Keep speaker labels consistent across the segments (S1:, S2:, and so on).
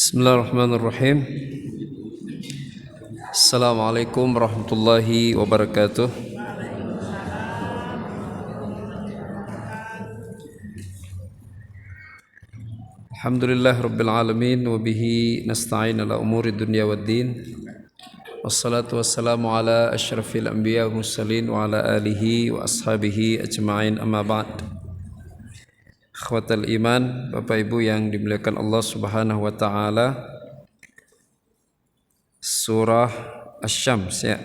S1: Bismillahirrahmanirrahim. Assalamualaikum warahmatullahi wabarakatuh. Alhamdulillah rabbil alamin wa bihi nasta'in ala umuri dunya waddin. Wassalatu wassalamu ala asyrafil anbiya wa mursalin wa ala alihi wa ashabihi ajma'in, amma ba'd. Akhwatal iman, Bapak Ibu yang dimuliakan Allah Subhanahu wa taala. Surah Asy-Syams ya.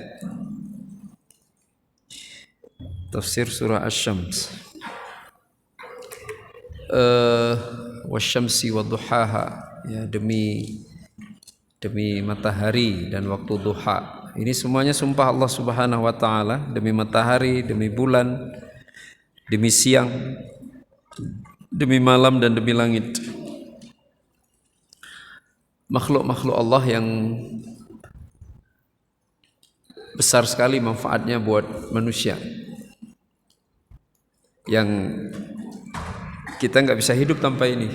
S1: Tafsir surah Asy-Syams. Wasyamsi wadduhaha, ya, demi matahari dan waktu duha. Ini semuanya sumpah Allah Subhanahu wa taala, demi matahari, demi bulan, demi siang, demi malam dan demi langit. Makhluk-makhluk Allah yang besar sekali manfaatnya buat manusia, yang kita nggak bisa hidup tanpa ini.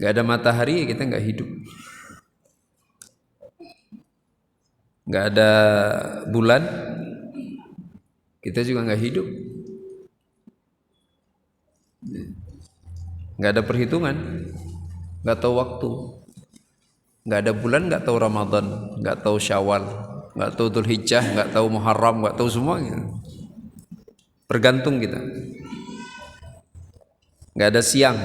S1: Nggak ada matahari kita nggak hidup, nggak ada bulan kita juga nggak hidup, nggak ada perhitungan, nggak tahu waktu, nggak ada bulan, nggak tahu Ramadan, nggak tahu Syawal, nggak tahu Dzulhijjah, nggak tahu Muharram, nggak tahu semua gitu. Bergantung kita. Nggak ada siang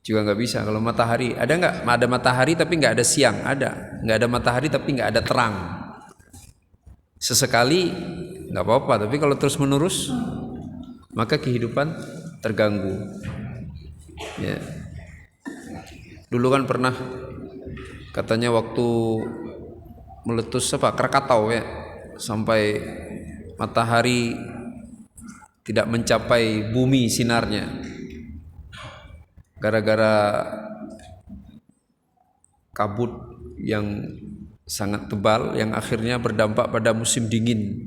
S1: juga nggak bisa. Kalau matahari ada nggak? Ada matahari tapi nggak ada siang, ada. Nggak ada matahari tapi nggak ada terang. Sesekali nggak apa-apa, tapi kalau terus menerus maka kehidupan terganggu. Ya. Dulu kan pernah katanya waktu meletus Krakatau ya, sampai matahari tidak mencapai bumi sinarnya gara-gara kabut yang sangat tebal yang akhirnya berdampak pada musim dingin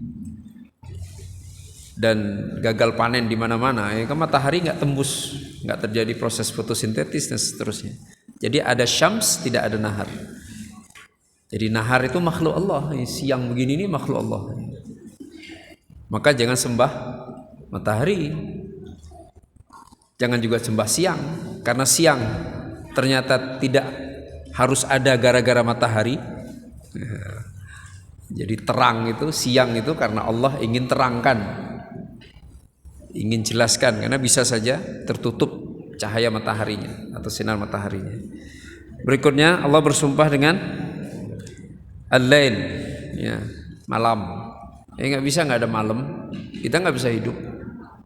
S1: dan gagal panen di mana-mana. Ya kan, matahari nggak tembus, nggak terjadi proses fotosintetis dan seterusnya. Jadi ada syams, tidak ada nahar. Jadi nahar itu makhluk Allah, siang begini ini makhluk Allah. Maka jangan sembah matahari, jangan juga sembah siang, karena siang ternyata tidak harus ada gara-gara matahari. Jadi terang itu, siang itu karena Allah ingin terangkan, ingin jelaskan, karena bisa saja tertutup cahaya mataharinya atau sinar mataharinya. Berikutnya Allah bersumpah dengan al-lail, ya, malam. Ya nggak bisa nggak ada malam, kita nggak bisa hidup.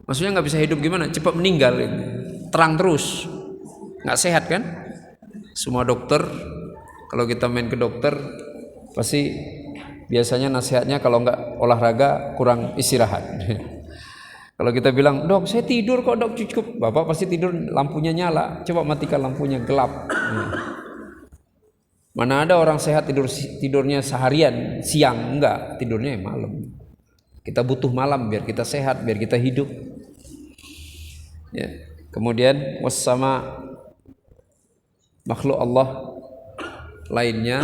S1: Maksudnya nggak bisa hidup gimana? Cepat meninggal, terang terus, nggak sehat kan? Semua dokter, kalau kita main ke dokter pasti biasanya nasihatnya kalau nggak olahraga kurang istirahat. Kalau kita bilang, dok saya tidur kok dok, cukup. Bapak pasti tidur lampunya nyala, coba matikan lampunya, gelap. Mana ada orang sehat tidurnya seharian siang, enggak, tidurnya malam. Kita butuh malam biar kita sehat, biar kita hidup. Ya. Kemudian wassama, makhluk Allah lainnya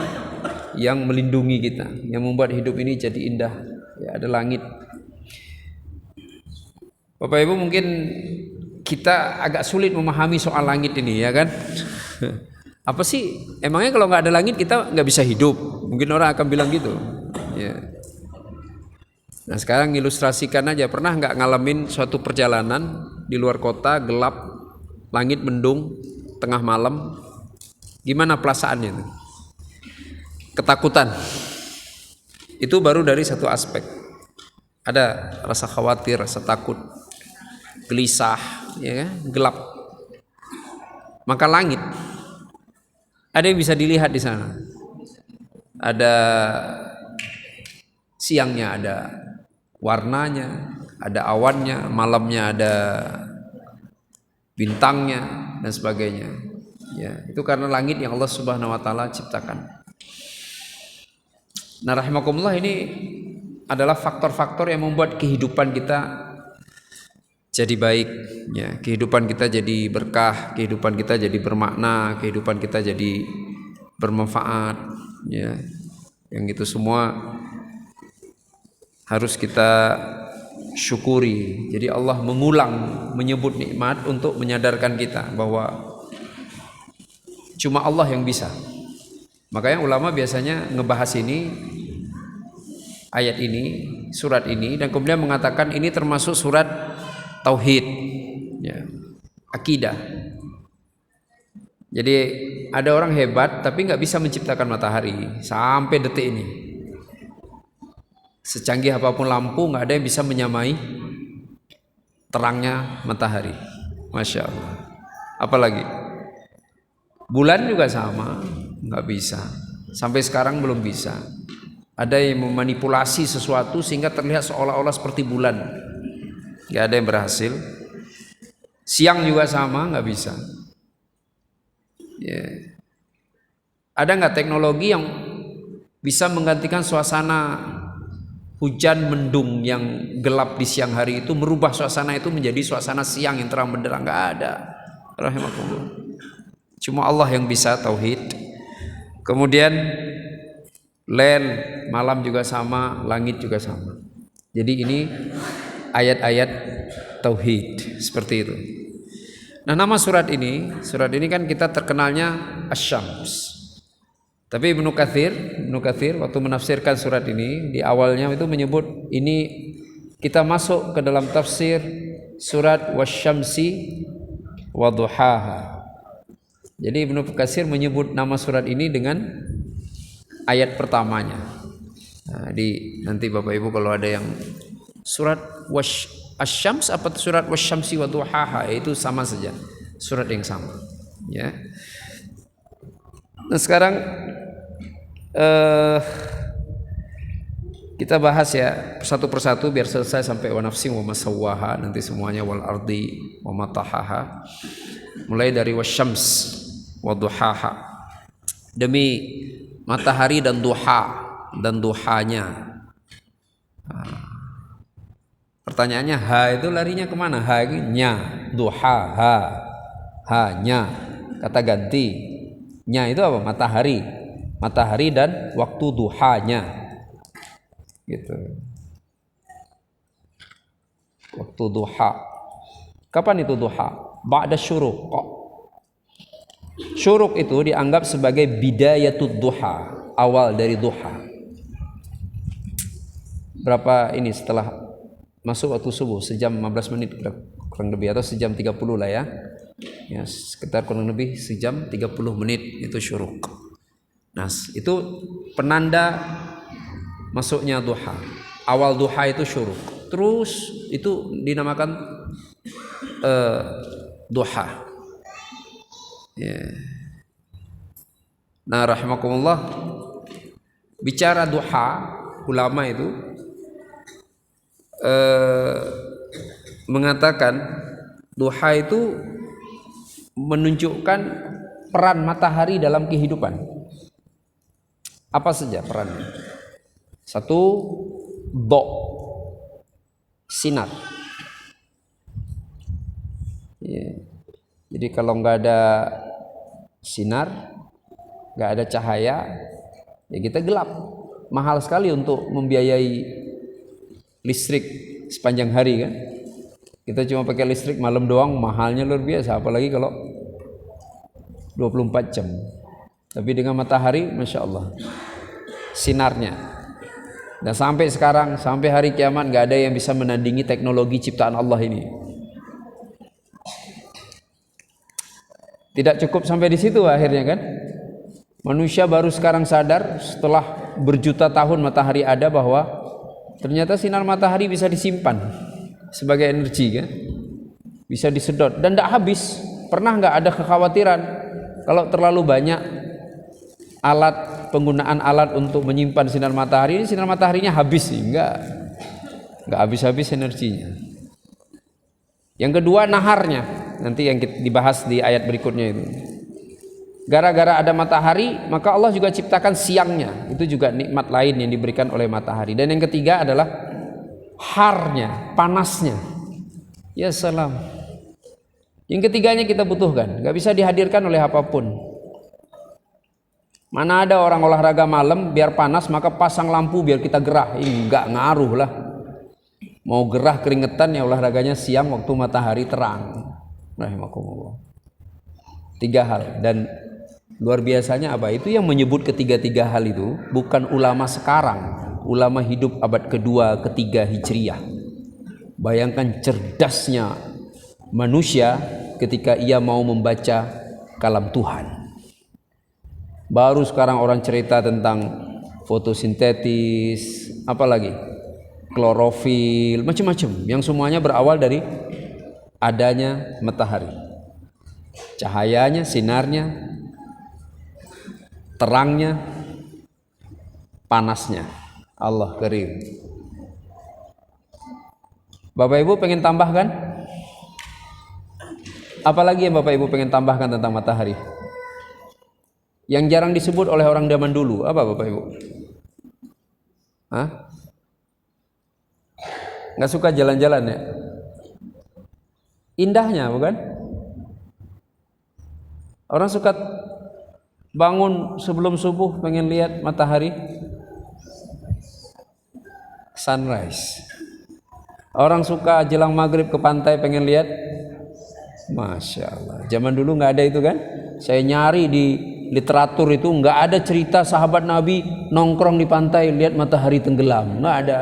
S1: yang melindungi kita, yang membuat hidup ini jadi indah. Ya, ada langit. Bapak Ibu, mungkin kita agak sulit memahami soal langit ini, ya kan? Apa sih emangnya kalau nggak ada langit kita nggak bisa hidup? Mungkin orang akan bilang gitu. Ya. Nah sekarang ilustrasikan aja, pernah nggak ngalamin suatu perjalanan di luar kota, gelap, langit mendung, tengah malam, gimana perasaannya itu? Ketakutan. Itu baru dari satu aspek. Ada rasa khawatir, rasa takut, gelisah, ya kan? Gelap. Maka langit ada yang bisa dilihat di sana. Ada siangnya, ada warnanya, ada awannya, malamnya ada bintangnya dan sebagainya. Ya, itu karena langit yang Allah Subhanahu wa taala ciptakan. Nah, rahimakumullah, ini adalah faktor-faktor yang membuat kehidupan kita jadi baik, ya, kehidupan kita jadi berkah, kehidupan kita jadi bermakna, kehidupan kita jadi bermanfaat, ya. Yang itu semua harus kita syukuri. Jadi Allah mengulang menyebut nikmat untuk menyadarkan kita bahwa cuma Allah yang bisa. Makanya ulama biasanya ngebahas ini, ayat ini, surat ini, dan kemudian mengatakan ini termasuk surat tauhid, ya, akidah. Jadi ada orang hebat tapi nggak bisa menciptakan matahari sampai detik ini. Secanggih apapun lampu nggak ada yang bisa menyamai terangnya matahari. Masya Allah. Apalagi bulan juga sama, nggak bisa. Sampai sekarang belum bisa. Ada yang memanipulasi sesuatu sehingga terlihat seolah-olah seperti bulan. Nggak ada yang berhasil. Siang juga sama, nggak bisa. Ya. Ada nggak teknologi yang bisa menggantikan suasana hujan mendung yang gelap di siang hari itu, merubah suasana itu menjadi suasana siang yang terang benderang? Nggak ada. Rahimakumullah. Cuma Allah yang bisa tauhid. Kemudian lail, malam juga sama, langit juga sama. Jadi ini ayat-ayat tauhid seperti itu. Nah, nama surat ini kan kita terkenalnya Asy-Syams. Tapi Ibnu Katsir waktu menafsirkan surat ini di awalnya itu menyebut ini kita masuk ke dalam tafsir surat Wasyamsi Wadduhaha. Jadi Ibnu Katsir menyebut nama surat ini dengan ayat pertamanya. Nah, nanti Bapak Ibu kalau ada yang surat Asy-Syams apa surat Wasyamsi Wadduhaha, itu sama saja, surat yang sama, ya. Nah, sekarang kita bahas ya satu persatu biar selesai sampai wa nafsin wa masawwaha, nanti semuanya wal ardi wa matahaha. Mulai dari wasyams wa duhaha, demi matahari dan duhanya. Pertanyaannya, ha itu larinya kemana? Ha itu nya, duha, ha-nya, kata ganti. Nya itu apa? Matahari dan waktu duhanya, gitu. Waktu duha. Kapan itu duha? Ba'da syuruq. Syuruq itu dianggap sebagai bidayatud duha, awal dari duha. Berapa ini setelah masuk waktu subuh, sejam 15 menit kurang lebih, atau sejam 30 lah ya. Ya, sekitar kurang lebih sejam 30 menit itu syuruq. Nah, itu penanda masuknya duha. Awal duha itu syuruq. Terus itu dinamakan duha. Ya. Nah, rahimakumullah, bicara duha, ulama itu mengatakan duha itu menunjukkan peran matahari dalam kehidupan. Apa saja perannya? Satu, sinar. Ya. Jadi kalau nggak ada sinar, nggak ada cahaya, ya kita gelap. Mahal sekali untuk membiayai listrik sepanjang hari kan. Kita cuma pakai listrik malam doang, mahalnya luar biasa, apalagi kalau 24 jam. Tapi dengan matahari, Masya Allah, sinarnya. Dan sampai sekarang, sampai hari kiamat, gak ada yang bisa menandingi teknologi ciptaan Allah ini. Tidak cukup sampai di situ akhirnya kan. Manusia baru sekarang sadar setelah berjuta tahun matahari ada bahwa ternyata sinar matahari bisa disimpan sebagai energi kan, bisa disedot dan tidak habis. Pernah nggak ada kekhawatiran kalau terlalu banyak penggunaan alat untuk menyimpan sinar matahari, ini sinar mataharinya habis sih? Nggak habis-habis energinya. Yang kedua, naharnya, nanti yang kita dibahas di ayat berikutnya itu. Gara-gara ada matahari, maka Allah juga ciptakan siangnya. Itu juga nikmat lain yang diberikan oleh matahari. Dan yang ketiga adalah harnya, panasnya. Ya salam. Yang ketiganya kita butuhkan, nggak bisa dihadirkan oleh apapun. Mana ada orang olahraga malam biar panas maka pasang lampu biar kita gerah. Ini nggak ngaruh lah. Mau gerah keringetan ya olahraganya siang waktu matahari terang. Rahimakumullah. 3 hal, dan luar biasanya apa? Itu yang menyebut ketiga-tiga hal itu bukan ulama sekarang, ulama hidup abad kedua, ketiga Hijriyah. Bayangkan cerdasnya manusia ketika ia mau membaca kalam Tuhan. Baru sekarang orang cerita tentang fotosintesis, apalagi klorofil, macam-macam, yang semuanya berawal dari adanya matahari. Cahayanya, sinarnya, terangnya, panasnya. Allah karim. Bapak Ibu pengen tambahkan? Apalagi yang Bapak Ibu pengen tambahkan tentang matahari? Yang jarang disebut oleh orang zaman dulu, apa Bapak Ibu? Hah? Nggak suka jalan-jalan ya? Indahnya bukan? Orang suka bangun sebelum subuh pengen lihat matahari sunrise. Orang suka jelang maghrib ke pantai pengen lihat. Masya Allah. Zaman dulu nggak ada itu kan? Saya nyari di literatur itu nggak ada cerita sahabat Nabi nongkrong di pantai lihat matahari tenggelam. Nggak ada.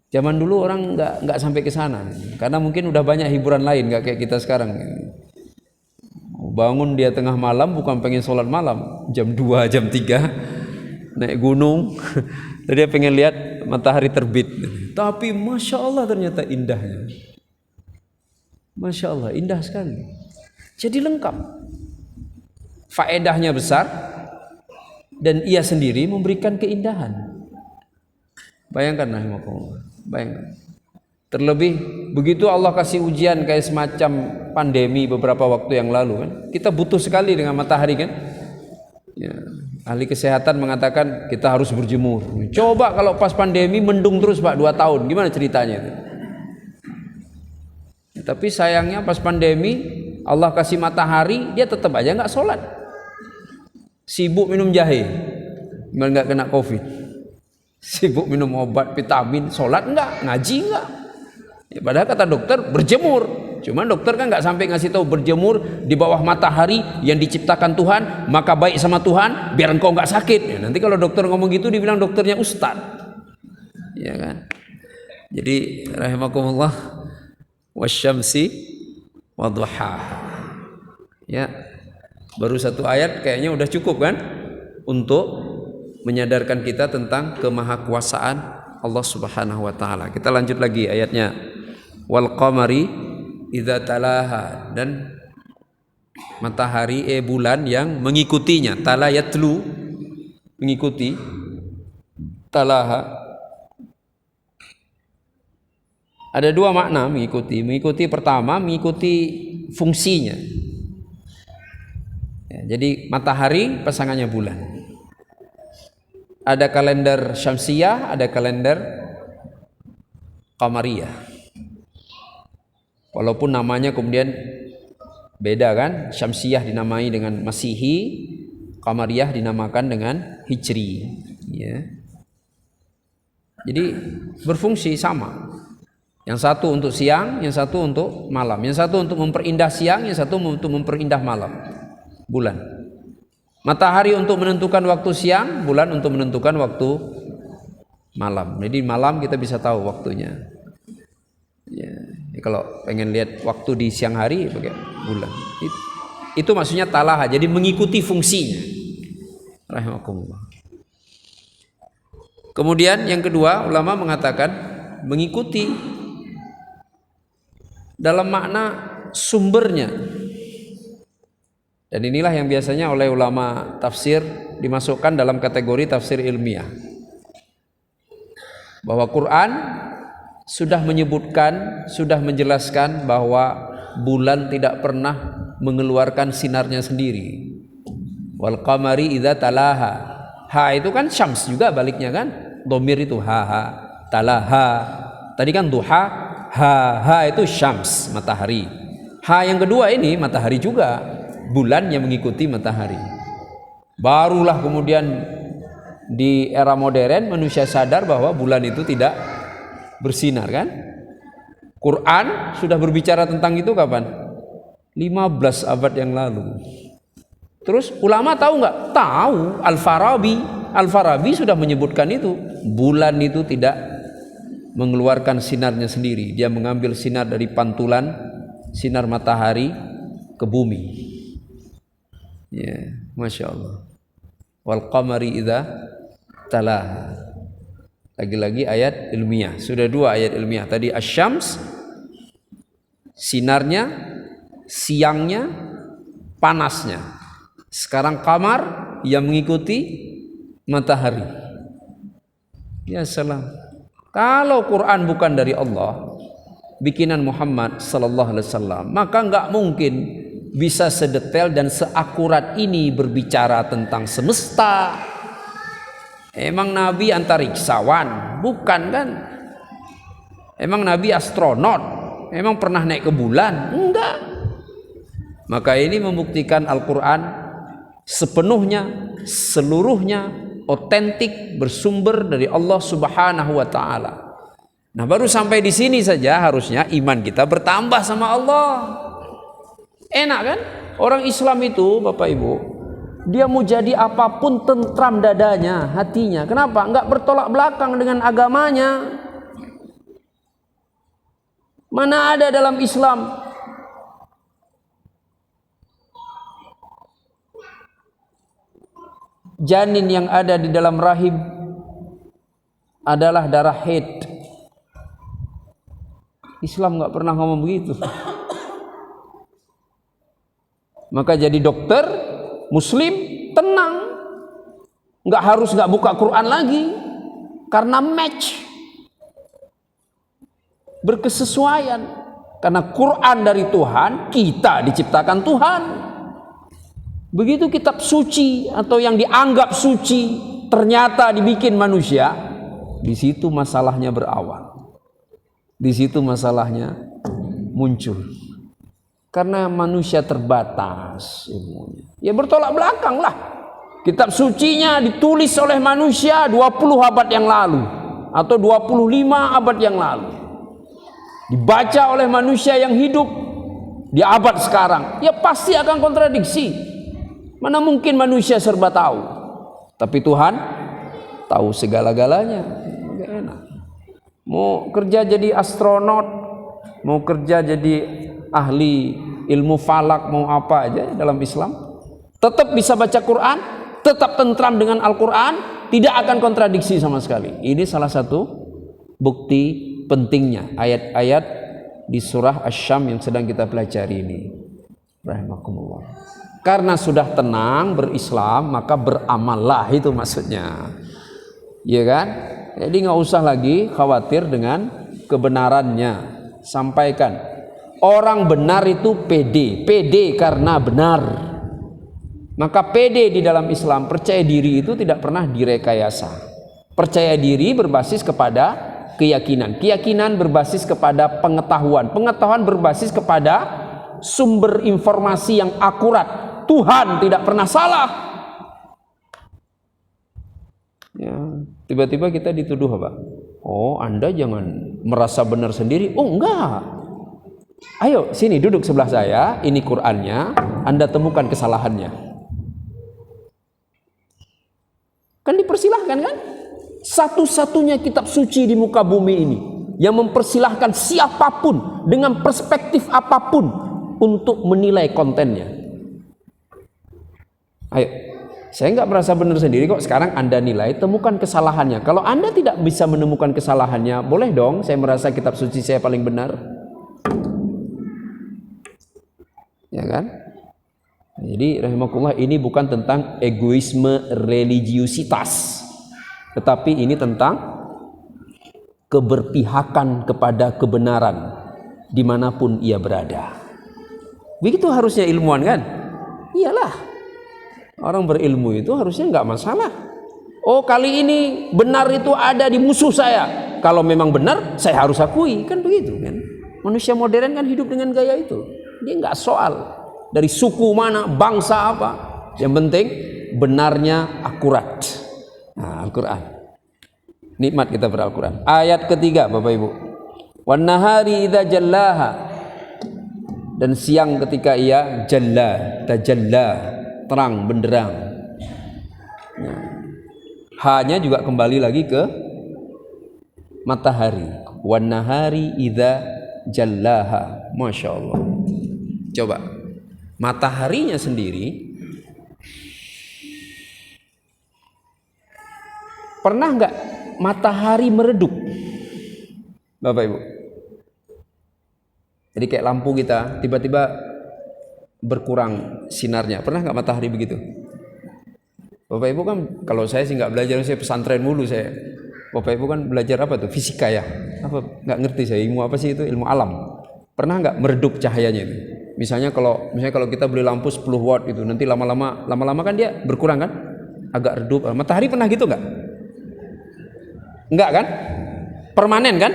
S1: Zaman dulu orang nggak sampai ke sana. Karena mungkin udah banyak hiburan lain, nggak kayak kita sekarang. Bangun dia tengah malam bukan pengen sholat malam, jam 2, jam 3 naik gunung. Dia pengen lihat matahari terbit. Tapi Masya Allah ternyata indahnya. Masya Allah indah sekali. Jadi lengkap. Faedahnya besar. Dan ia sendiri memberikan keindahan. Bayangkan rahimahullah. Bayangkan. Terlebih begitu Allah kasih ujian kayak semacam pandemi beberapa waktu yang lalu kan. Kita butuh sekali dengan matahari kan. Ya, ahli kesehatan mengatakan kita harus berjemur. Coba kalau pas pandemi mendung terus Pak 2 tahun, gimana ceritanya itu? Ya, tapi sayangnya pas pandemi Allah kasih matahari, dia tetap aja nggak sholat. Sibuk minum jahe, biar nggak kena COVID. Sibuk minum obat vitamin, sholat nggak, ngaji nggak. Ya, padahal kata dokter berjemur. Cuman dokter kan nggak sampai ngasih tahu berjemur di bawah matahari yang diciptakan Tuhan, maka baik sama Tuhan biar engkau nggak sakit. Ya, nanti kalau dokter ngomong gitu dibilang dokternya ustad, ya kan? Jadi rahimakumullah, wasyamsi wadduha. Ya, baru 1 ayat kayaknya udah cukup kan untuk menyadarkan kita tentang kemahakuasaan Allah Subhanahu wa taala. Kita lanjut lagi ayatnya. Wal qamari idza talaha, dan matahari bulan yang mengikutinya. Tala yatlu, mengikuti. Talaha ada 2 makna mengikuti. Mengikuti pertama mengikuti fungsinya. Ya, jadi matahari pasangannya bulan. Ada kalender syamsiyah, ada kalender qamariyah. Walaupun namanya kemudian beda kan, syamsiyah dinamai dengan Masihi, qamariyah dinamakan dengan Hijri. Ya. Jadi berfungsi sama. Yang satu untuk siang, yang satu untuk malam. Yang satu untuk memperindah siang, yang satu untuk memperindah malam. Bulan. Matahari untuk menentukan waktu siang, bulan untuk menentukan waktu malam. Jadi malam kita bisa tahu waktunya. Ya, kalau pengen lihat waktu di siang hari pakai bulan. Itu maksudnya talaha. Jadi mengikuti fungsinya. Rahimakumullah. Kemudian yang kedua, ulama mengatakan mengikuti dalam makna sumbernya. Dan inilah yang biasanya oleh ulama tafsir dimasukkan dalam kategori tafsir ilmiah. Bahwa Quran sudah menyebutkan, sudah menjelaskan bahwa bulan tidak pernah mengeluarkan sinarnya sendiri. Wal qamari idza talaha. Ha itu kan syams juga baliknya kan. Dhamir itu ha talaha. Tadi kan duha, Ha itu syams, matahari. Ha yang kedua ini matahari juga, bulan yang mengikuti matahari. Barulah kemudian di era modern manusia sadar bahwa bulan itu tidak bersinar kan? Quran sudah berbicara tentang itu kapan? 15 abad yang lalu. Terus ulama tahu nggak? Tahu. Al-Farabi sudah menyebutkan itu. Bulan itu tidak mengeluarkan sinarnya sendiri. Dia mengambil sinar dari pantulan sinar matahari ke bumi. Ya, masya Allah. Wal qamari idza talaha. Lagi-lagi ayat ilmiah. Sudah 2 ayat ilmiah. Tadi asyams, sinarnya, siangnya, panasnya. Sekarang kamar yang mengikuti matahari. Ya salam. Kalau Quran bukan dari Allah, bikinan Muhammad sallallahu alaihi wasallam, maka enggak mungkin bisa sedetail dan seakurat ini berbicara tentang semesta. Emang Nabi antariksawan? Bukan kan? Emang Nabi astronot? Emang pernah naik ke bulan? Enggak. Maka ini membuktikan Al-Quran sepenuhnya, seluruhnya otentik, bersumber dari Allah Subhanahu wa taala. Nah, baru sampai di sini saja harusnya iman kita bertambah sama Allah. Enak kan? Orang Islam itu, Bapak Ibu, dia mau jadi apapun tentram dadanya, hatinya. Kenapa? Enggak bertolak belakang dengan agamanya. Mana ada dalam Islam janin yang ada di dalam rahim adalah darah haid. Islam enggak pernah ngomong begitu. Maka jadi dokter Muslim tenang, nggak buka Quran lagi, karena match, berkesesuaian. Karena Quran dari Tuhan, kita diciptakan Tuhan. Begitu kitab suci atau yang dianggap suci ternyata dibikin manusia, di situ masalahnya berawal, di situ masalahnya muncul. Karena manusia terbatas ilmunya. Ya bertolak belakang lah. Kitab sucinya ditulis oleh manusia 20 abad yang lalu. Atau 25 abad yang lalu. Dibaca oleh manusia yang hidup di abad sekarang. Ya pasti akan kontradiksi. Mana mungkin manusia serba tahu. Tapi Tuhan tahu segala-galanya. Gak enak. Mau kerja jadi astronot, mau kerja jadi ahli ilmu falak, mau apa aja dalam Islam, tetap bisa baca Quran, tetap tentram dengan Al-Quran, tidak akan kontradiksi sama sekali. Ini salah satu bukti pentingnya ayat-ayat di surah Asy-Syam yang sedang kita pelajari ini. Rahimakumullah. Karena sudah tenang berislam, maka beramallah, itu maksudnya. Iya kan? Jadi nggak usah lagi khawatir dengan kebenarannya. Sampaikan. Orang benar itu pede karena benar. Maka pede di dalam Islam, percaya diri itu tidak pernah direkayasa. Percaya diri berbasis kepada keyakinan. Keyakinan berbasis kepada pengetahuan. Pengetahuan berbasis kepada sumber informasi yang akurat. Tuhan tidak pernah salah. Ya, tiba-tiba kita dituduh apa? Oh, Anda jangan merasa benar sendiri. Oh, enggak. Ayo sini duduk sebelah saya, ini Qur'annya, Anda temukan kesalahannya. Kan dipersilahkan kan? Satu-satunya kitab suci di muka bumi ini yang mempersilahkan siapapun dengan perspektif apapun untuk menilai kontennya. Ayo, saya nggak merasa benar sendiri kok. Sekarang Anda nilai, temukan kesalahannya. Kalau Anda tidak bisa menemukan kesalahannya, boleh dong saya merasa kitab suci saya paling benar. Ya kan? Jadi rahimakumullah, ini bukan tentang egoisme religiusitas, tetapi ini tentang keberpihakan kepada kebenaran dimanapun ia berada. Begitu harusnya ilmuwan kan? Iyalah, orang berilmu itu harusnya nggak masalah. Oh, kali ini benar itu ada di musuh saya, kalau memang benar saya harus akui, kan begitu kan. Manusia modern kan hidup dengan gaya itu. Dia nggak soal dari suku mana, bangsa apa. Yang penting benarnya akurat. Nah, Al-Quran. Nikmat kita ber-Al-Quran. Ayat ketiga Bapak Ibu. Wan nahari idza jallaha. Dan siang ketika ia jalla, tajalla, terang benderang. Nah, hanya juga kembali lagi ke matahari. Wan nahari idza jallaha. Masya Allah. Coba mataharinya sendiri, pernah nggak matahari meredup, Bapak Ibu? Jadi kayak lampu kita tiba-tiba berkurang sinarnya. Pernah nggak matahari begitu? Bapak Ibu kan, kalau saya sih nggak belajar, saya pesantren mulu saya. Bapak Ibu kan belajar apa tuh? Fisika ya? Apa? Nggak ngerti saya. Ilmu apa sih itu? Ilmu alam. Pernah nggak meredup cahayanya itu? Misalnya kalau kita beli lampu 10 watt itu, nanti lama-lama kan dia berkurang kan? Agak redup. Matahari pernah gitu nggak? Enggak kan? Permanen kan?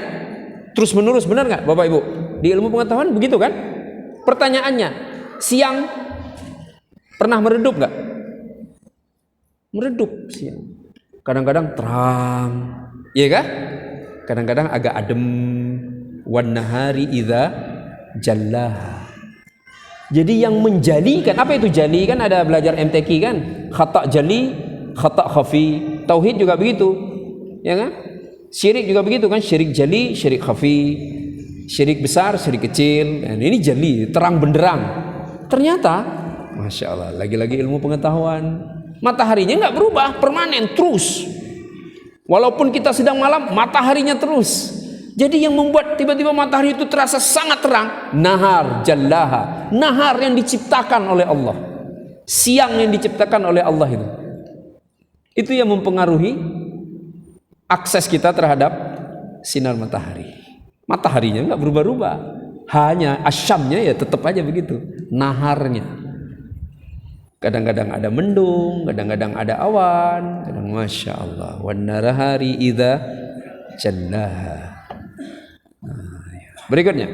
S1: Terus menerus, benar nggak Bapak Ibu? Di ilmu pengetahuan begitu kan? Pertanyaannya, siang pernah meredup nggak? Meredup siang. Kadang-kadang terang, iya kan? Kadang-kadang agak adem. Wan nahari idza jallaha. Jadi yang menjalikan, apa itu jali? Kan ada belajar MTQ kan? Khata jali, khata khafi. Tauhid juga begitu, ya kan? Syirik juga begitu kan? Syirik jali, syirik khafi. Syirik besar, syirik kecil. Dan ini jali, terang benderang. Ternyata, Masya Allah, lagi-lagi ilmu pengetahuan. Mataharinya nggak berubah, permanen, terus. Walaupun kita sedang malam, mataharinya terus. Jadi yang membuat tiba-tiba matahari itu terasa sangat terang, nahar jallaha. Nahar yang diciptakan oleh Allah. Siang yang diciptakan oleh Allah itu. Itu yang mempengaruhi akses kita terhadap sinar matahari. Mataharinya nggak berubah-ubah, hanya asyamnya ya tetap aja begitu, naharnya. Kadang-kadang ada mendung, kadang-kadang ada awan, kadang Masya Allah. Wan nahari idza jallaha. Berikutnya,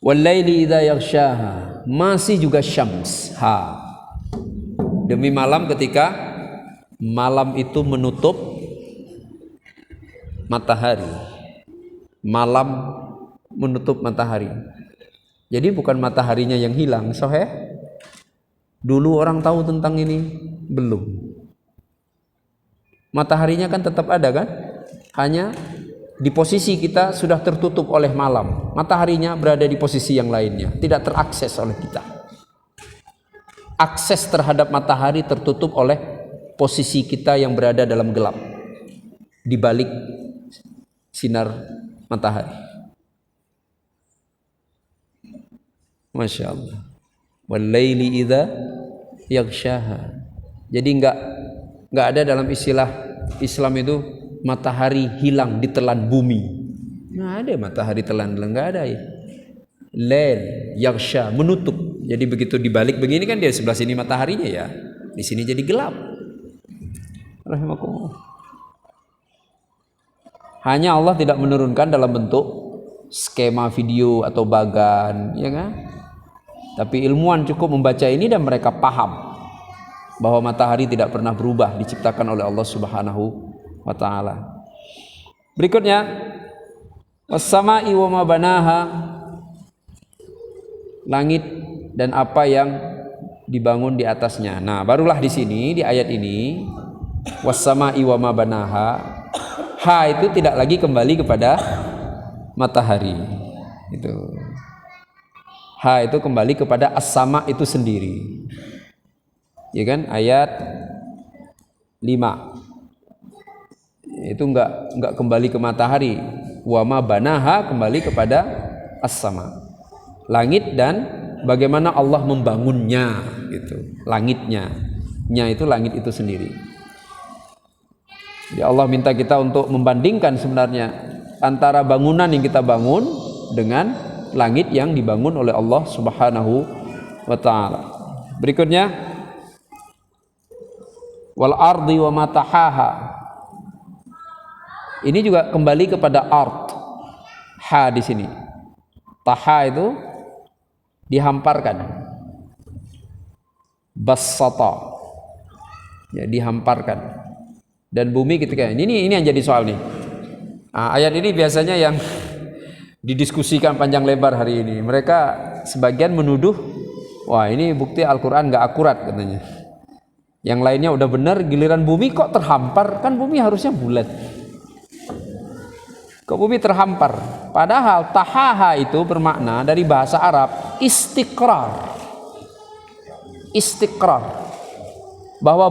S1: wal laili idza yaghshaha. Masih juga syams, ha. Demi malam ketika malam itu menutup matahari. Malam menutup matahari. Jadi bukan mataharinya yang hilang, sahih. Dulu orang tahu tentang ini? Belum. Mataharinya kan tetap ada kan? Hanya di posisi kita sudah tertutup oleh malam. Mataharinya berada di posisi yang lainnya, tidak terakses oleh kita. Akses terhadap matahari tertutup oleh posisi kita yang berada dalam gelap, di balik sinar matahari. Masya Allah. Wal laili idza yaghshaha. Jadi enggak ada dalam istilah Islam itu matahari hilang ditelan bumi. Nggak ada matahari telan, nggak ada ya. Lail yaghsha, menutup. Jadi begitu dibalik begini kan dia sebelah sini mataharinya ya, di sini jadi gelap. Rahimakumullah. Hanya Allah tidak menurunkan dalam bentuk skema video atau bagan, ya kan? Tapi ilmuwan cukup membaca ini dan mereka paham bahwa matahari tidak pernah berubah, diciptakan oleh Allah Subhanahu wa taala. Berikutnya, was-sama'i wa ma banaha. Langit dan apa yang dibangun di atasnya. Nah, barulah di sini di ayat ini was-sama'i wa ma banaha. Ha itu tidak lagi kembali kepada matahari. Itu. Ha itu kembali kepada as-sama itu sendiri. Ya kan? Ayat 5. Itu enggak kembali ke matahari. Wa ma banaha kembali kepada as-sama. Langit dan bagaimana Allah membangunnya gitu. Langitnya. Nya itu langit itu sendiri. Ya Allah minta kita untuk membandingkan sebenarnya antara bangunan yang kita bangun dengan langit yang dibangun oleh Allah Subhanahu wa taala. Berikutnya wal ardi wa ma tahaha. Ini juga kembali kepada art. Ha di sini. Taha itu dihamparkan. Bassata. Ya, dihamparkan. Dan bumi ketika ini yang jadi soal nih. Nah, ayat ini biasanya yang didiskusikan panjang lebar hari ini. Mereka sebagian menuduh, wah ini bukti Al-Quran nggak akurat katanya. Yang lainnya udah benar, giliran bumi kok terhampar? Kan bumi harusnya bulat. Kok bumi terhampar? Padahal tahaha itu bermakna dari bahasa Arab istiqrar. Istiqrar. Bahwa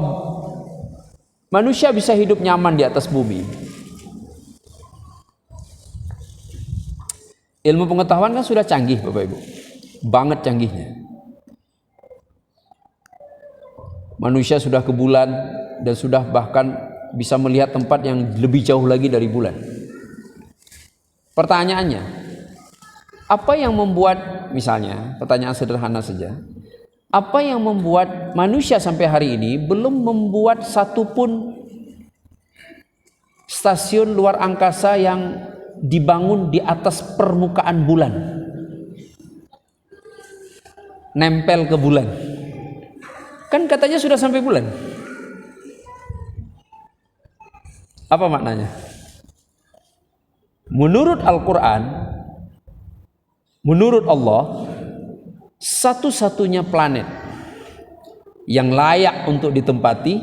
S1: manusia bisa hidup nyaman di atas bumi. Ilmu pengetahuan kan sudah canggih Bapak Ibu. Banget canggihnya. Manusia sudah ke bulan dan sudah bahkan bisa melihat tempat yang lebih jauh lagi dari bulan. Pertanyaannya, apa yang membuat, misalnya pertanyaan sederhana saja, apa yang membuat manusia sampai hari ini belum membuat satupun stasiun luar angkasa yang dibangun di atas permukaan bulan, nempel ke bulan? Kan katanya sudah sampai bulan. Apa maknanya? Menurut Al-Quran, menurut Allah, satu-satunya planet yang layak untuk ditempati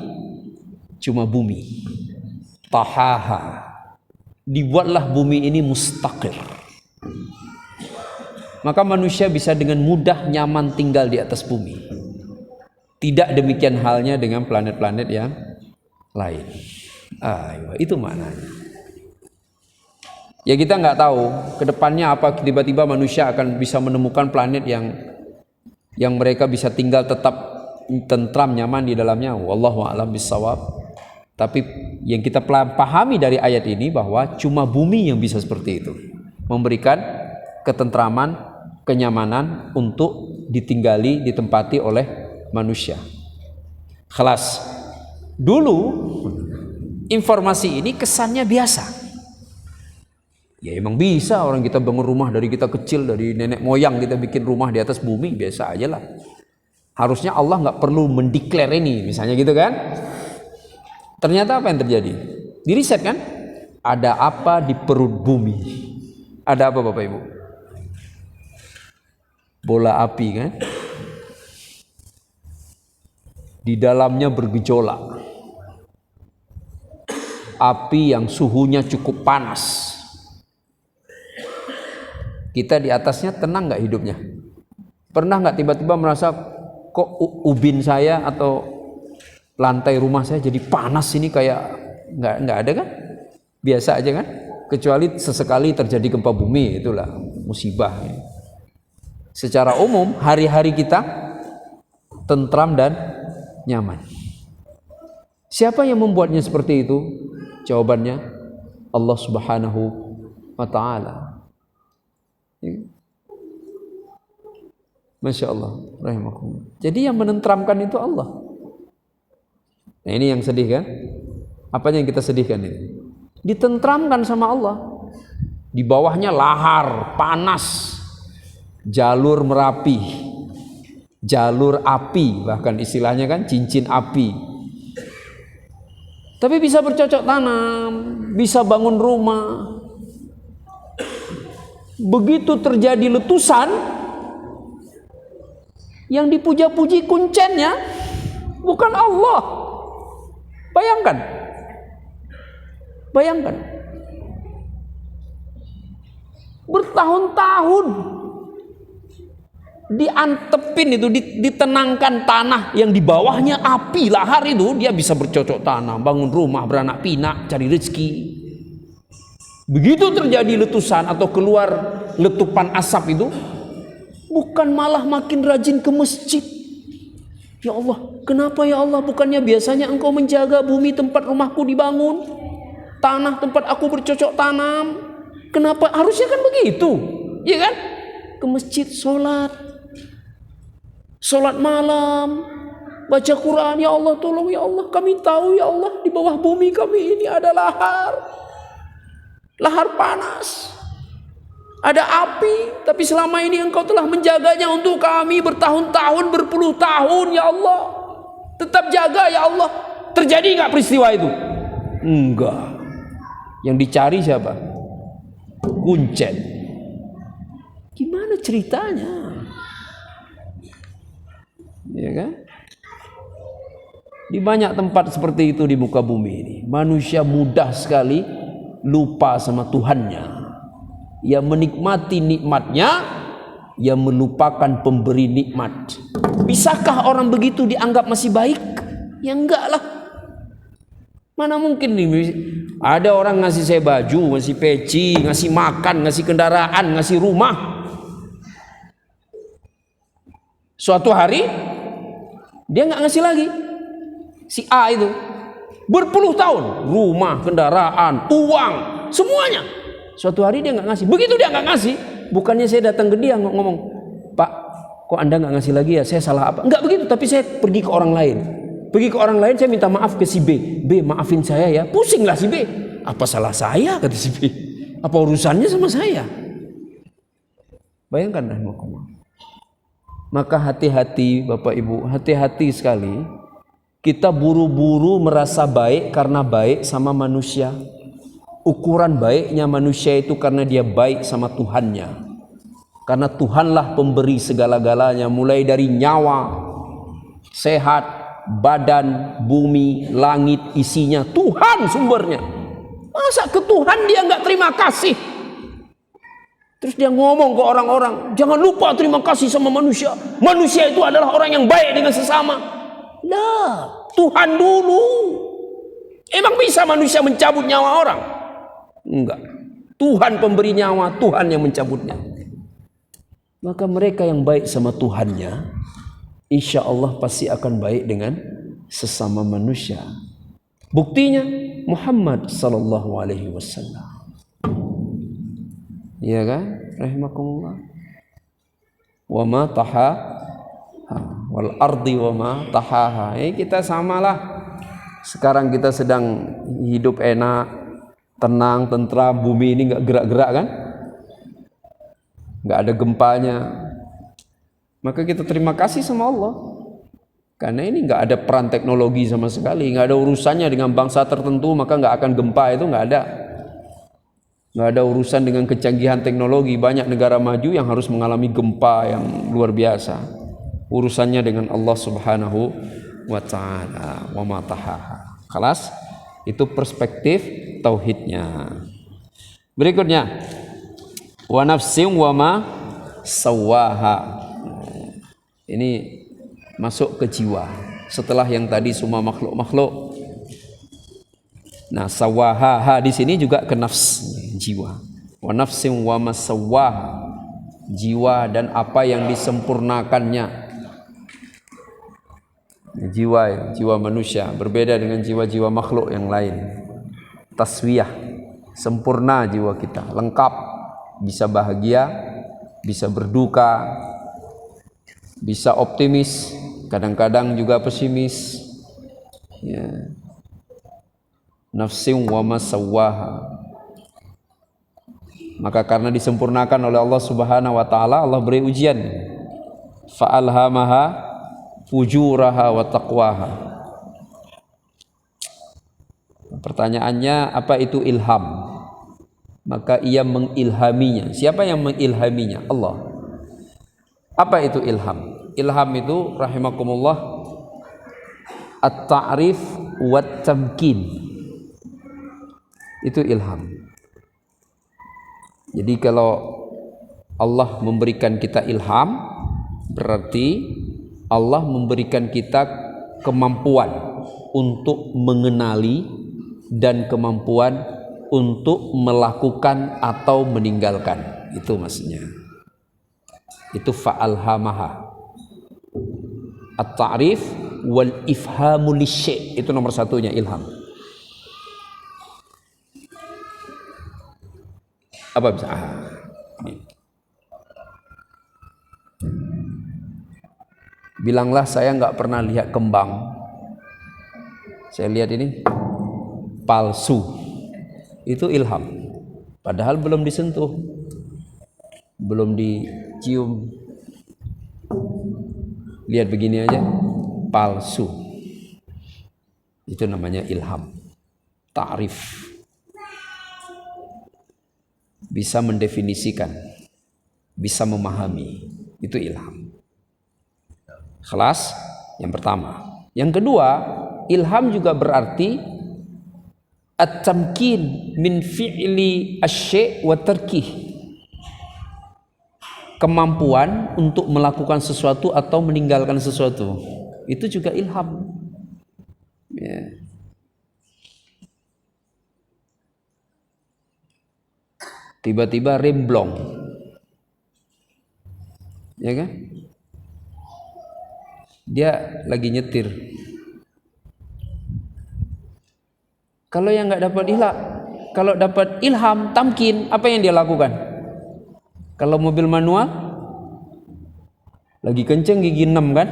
S1: cuma bumi. Tahaha. Dibuatlah bumi ini mustaqir. Maka manusia bisa dengan mudah nyaman tinggal di atas bumi. Tidak demikian halnya dengan planet-planet yang lain. Itu maknanya. Ya kita nggak tahu kedepannya apa, tiba-tiba manusia akan bisa menemukan planet yang mereka bisa tinggal tetap tentram nyaman di dalamnya. Wallahu a'lam bishawab. Tapi yang kita pahami dari ayat ini bahwa cuma bumi yang bisa seperti itu, memberikan ketentraman, kenyamanan untuk ditinggali, ditempati oleh manusia. Kelas dulu informasi ini kesannya biasa. Ya emang bisa orang kita bangun rumah dari kita kecil, dari nenek moyang kita bikin rumah di atas bumi, biasa aja lah. Harusnya Allah nggak perlu mendeklar ini, misalnya gitu kan. Ternyata apa yang terjadi? Di riset kan, ada apa di perut bumi? Ada apa Bapak Ibu? Bola api kan? Di dalamnya bergejolak. Api yang suhunya cukup panas. Kita di atasnya tenang nggak hidupnya? Pernah nggak tiba-tiba merasa kok ubin saya atau lantai rumah saya jadi panas ini, kayak nggak ada kan? Biasa aja kan? Kecuali sesekali terjadi gempa bumi, itulah musibah. Secara umum hari-hari kita tentram dan nyaman. Siapa yang membuatnya seperti itu? Jawabannya Allah Subhanahu wa ta'ala. Masya Allah, rahimakumullah. Jadi yang menentramkan itu Allah. Nah ini yang sedih kan? Apa yang kita sedihkan ini? Ditentramkan sama Allah. Di bawahnya lahar, panas, jalur Merapi, jalur api, bahkan istilahnya kan cincin api. Tapi bisa bercocok tanam, bisa bangun rumah. Begitu terjadi letusan, yang dipuja-puji kuncennya bukan Allah. Bayangkan. Bertahun-tahun diantepin itu, ditenangkan tanah yang di bawahnya api lahar itu, dia bisa bercocok tanam, bangun rumah, beranak pinak, cari rezeki. Begitu terjadi letusan atau keluar letupan asap itu, bukan malah makin rajin ke masjid. Ya Allah, kenapa ya Allah? Bukannya biasanya Engkau menjaga bumi tempat rumahku dibangun, tanah tempat aku bercocok tanam. Kenapa? Harusnya kan begitu, ya kan? Ke masjid, sholat malam, baca Quran. Ya Allah, tolong ya Allah, kami tahu ya Allah, di bawah bumi kami ini ada lahar. lahar panas, ada api, tapi selama ini Engkau telah menjaganya untuk kami bertahun-tahun, berpuluh tahun, ya Allah. Tetap jaga, ya Allah. Terjadi nggak peristiwa itu? Enggak. Yang dicari siapa? Kuncen. Gimana ceritanya? Ya kan? Di banyak tempat seperti itu di muka bumi ini, manusia mudah sekali lupa sama Tuhannya. Ia menikmati nikmatnya, ia melupakan pemberi nikmat. Bisakah orang begitu dianggap masih baik? Ya enggak lah. Mana mungkin nih, ada orang ngasih saya baju, ngasih peci, ngasih makan, ngasih kendaraan, ngasih rumah. Suatu hari dia nggak ngasih lagi. Si A itu berpuluh tahun, rumah, kendaraan, uang, semuanya. Suatu hari dia nggak ngasih. Begitu dia nggak ngasih, bukannya saya datang ke dia ngomong, Pak, kok Anda nggak ngasih lagi ya? Saya salah apa? Enggak begitu, tapi saya pergi ke orang lain. Pergi ke orang lain, saya minta maaf ke si B. B, maafin saya ya. Pusinglah si B. Apa salah saya, kata si B? Apa urusannya sama saya? Bayangkan, maka hati-hati Bapak Ibu, hati-hati sekali. Kita buru-buru merasa baik karena baik sama manusia. Ukuran baiknya manusia itu karena dia baik sama Tuhannya. Karena Tuhanlah pemberi segala-galanya, mulai dari nyawa, sehat, badan, bumi, langit, isinya. Tuhan sumbernya. Masa ke Tuhan dia nggak terima kasih? Terus dia ngomong ke orang-orang, jangan lupa terima kasih sama manusia. Manusia itu adalah orang yang baik dengan sesama. Lah, Tuhan dulu. Emang bisa manusia mencabut nyawa orang? Enggak. Tuhan pemberi nyawa, Tuhan yang mencabutnya. Maka mereka yang baik sama Tuhannya, insya Allah pasti akan baik dengan sesama manusia. Buktinya Muhammad sallallahu alaihi wasallam. Iya kan? Rahimakumullah. Wa ma taha wal ardi wa ma tahaha. Kita samalah. Sekarang kita sedang hidup enak, tenang, tentram, bumi ini enggak gerak-gerak kan? Enggak ada gempanya. Maka kita terima kasih sama Allah. Karena ini enggak ada peran teknologi sama sekali, enggak ada urusannya dengan bangsa tertentu, maka enggak akan gempa, itu enggak ada. Nggak ada urusan dengan kecanggihan teknologi. Banyak negara maju yang harus mengalami gempa yang luar biasa. Urusannya dengan Allah Subhanahu wa ta'ala. Wa ma tahaha. Kelas itu perspektif tauhidnya. Berikutnya, wa nafsin wa ma sawaha. Ini masuk ke jiwa. Setelah yang tadi semua makhluk-makhluk. Nah, sawaha di sini juga ke nafs, jiwa. Wa nafsin wa ma sawaha. Jiwa dan apa yang disempurnakannya. Jiwa manusia berbeda dengan jiwa-jiwa makhluk yang lain. Taswiyah, sempurna jiwa kita, lengkap, bisa bahagia, bisa berduka, bisa optimis, kadang-kadang juga pesimis. Ya. Nafsin wa ma sawaha. Maka karena disempurnakan oleh Allah Subhanahu wa taala, Allah beri ujian. Fa'alhamaha fujuraha wa taqwaha. Pertanyaannya, apa itu ilham? Maka ia mengilhaminya. Siapa yang mengilhaminya? Allah. Apa itu ilham? Ilham itu rahimakumullah at-ta'rif wa tamkin. Itu ilham. Jadi kalau Allah memberikan kita ilham, berarti Allah memberikan kita kemampuan untuk mengenali dan kemampuan untuk melakukan atau meninggalkan. Itu maksudnya. Itu fa'alhamaha. At-ta'rif wal ifhamu lisyai'. Itu nomor satunya ilham. Apa bisa? Bilanglah saya nggak pernah lihat kembang. Saya lihat ini palsu. Itu ilham. Padahal belum disentuh, belum dicium. Lihat begini aja, palsu. Itu namanya ilham. Ta'rif. Bisa mendefinisikan, bisa memahami. Itu ilham. Kelas yang pertama. Yang kedua, ilham juga berarti at-tamkin min fi'li asy-syai' wa tarkih. Kemampuan untuk melakukan sesuatu atau meninggalkan sesuatu. Itu juga ilham. Ya. Tiba-tiba remblong. Ya kan? Dia lagi nyetir. Kalau yang nggak dapat ilham, kalau dapat ilham, tamkin, apa yang dia lakukan? Kalau mobil manual, lagi kenceng gigi 6 kan?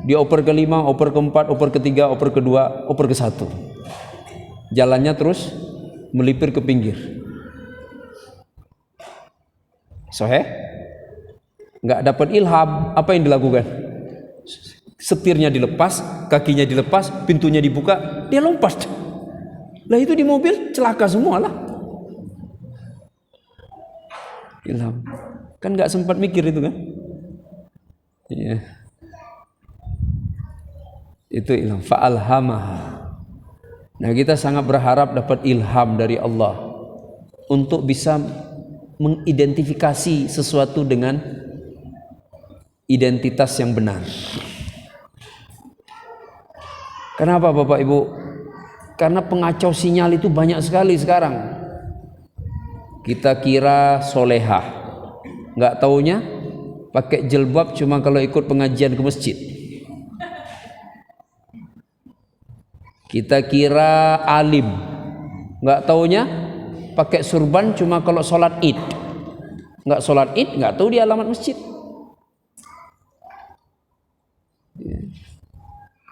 S1: Dia oper ke 5, oper ke 4, oper ke 3, oper ke 2, oper ke 1. Jalannya terus melipir ke pinggir. Sohe? Nggak dapat ilham, apa yang dilakukan? Setirnya dilepas, kakinya dilepas, pintunya dibuka, dia lompat. Lah itu di mobil celaka semua lah. Ilham. Kan nggak sempat mikir itu kan? Iya. Itu ilham. Fa'alhamaha. Nah kita sangat berharap dapat ilham dari Allah untuk bisa mengidentifikasi sesuatu dengan identitas yang benar. Kenapa Bapak Ibu? Karena pengacau sinyal itu banyak sekali sekarang. Kita kira solehah, nggak taunya pakai jilbab cuma kalau ikut pengajian ke masjid. Kita kira alim, nggak taunya pakai surban cuma kalau sholat id. Nggak sholat id, nggak tahu di alamat masjid.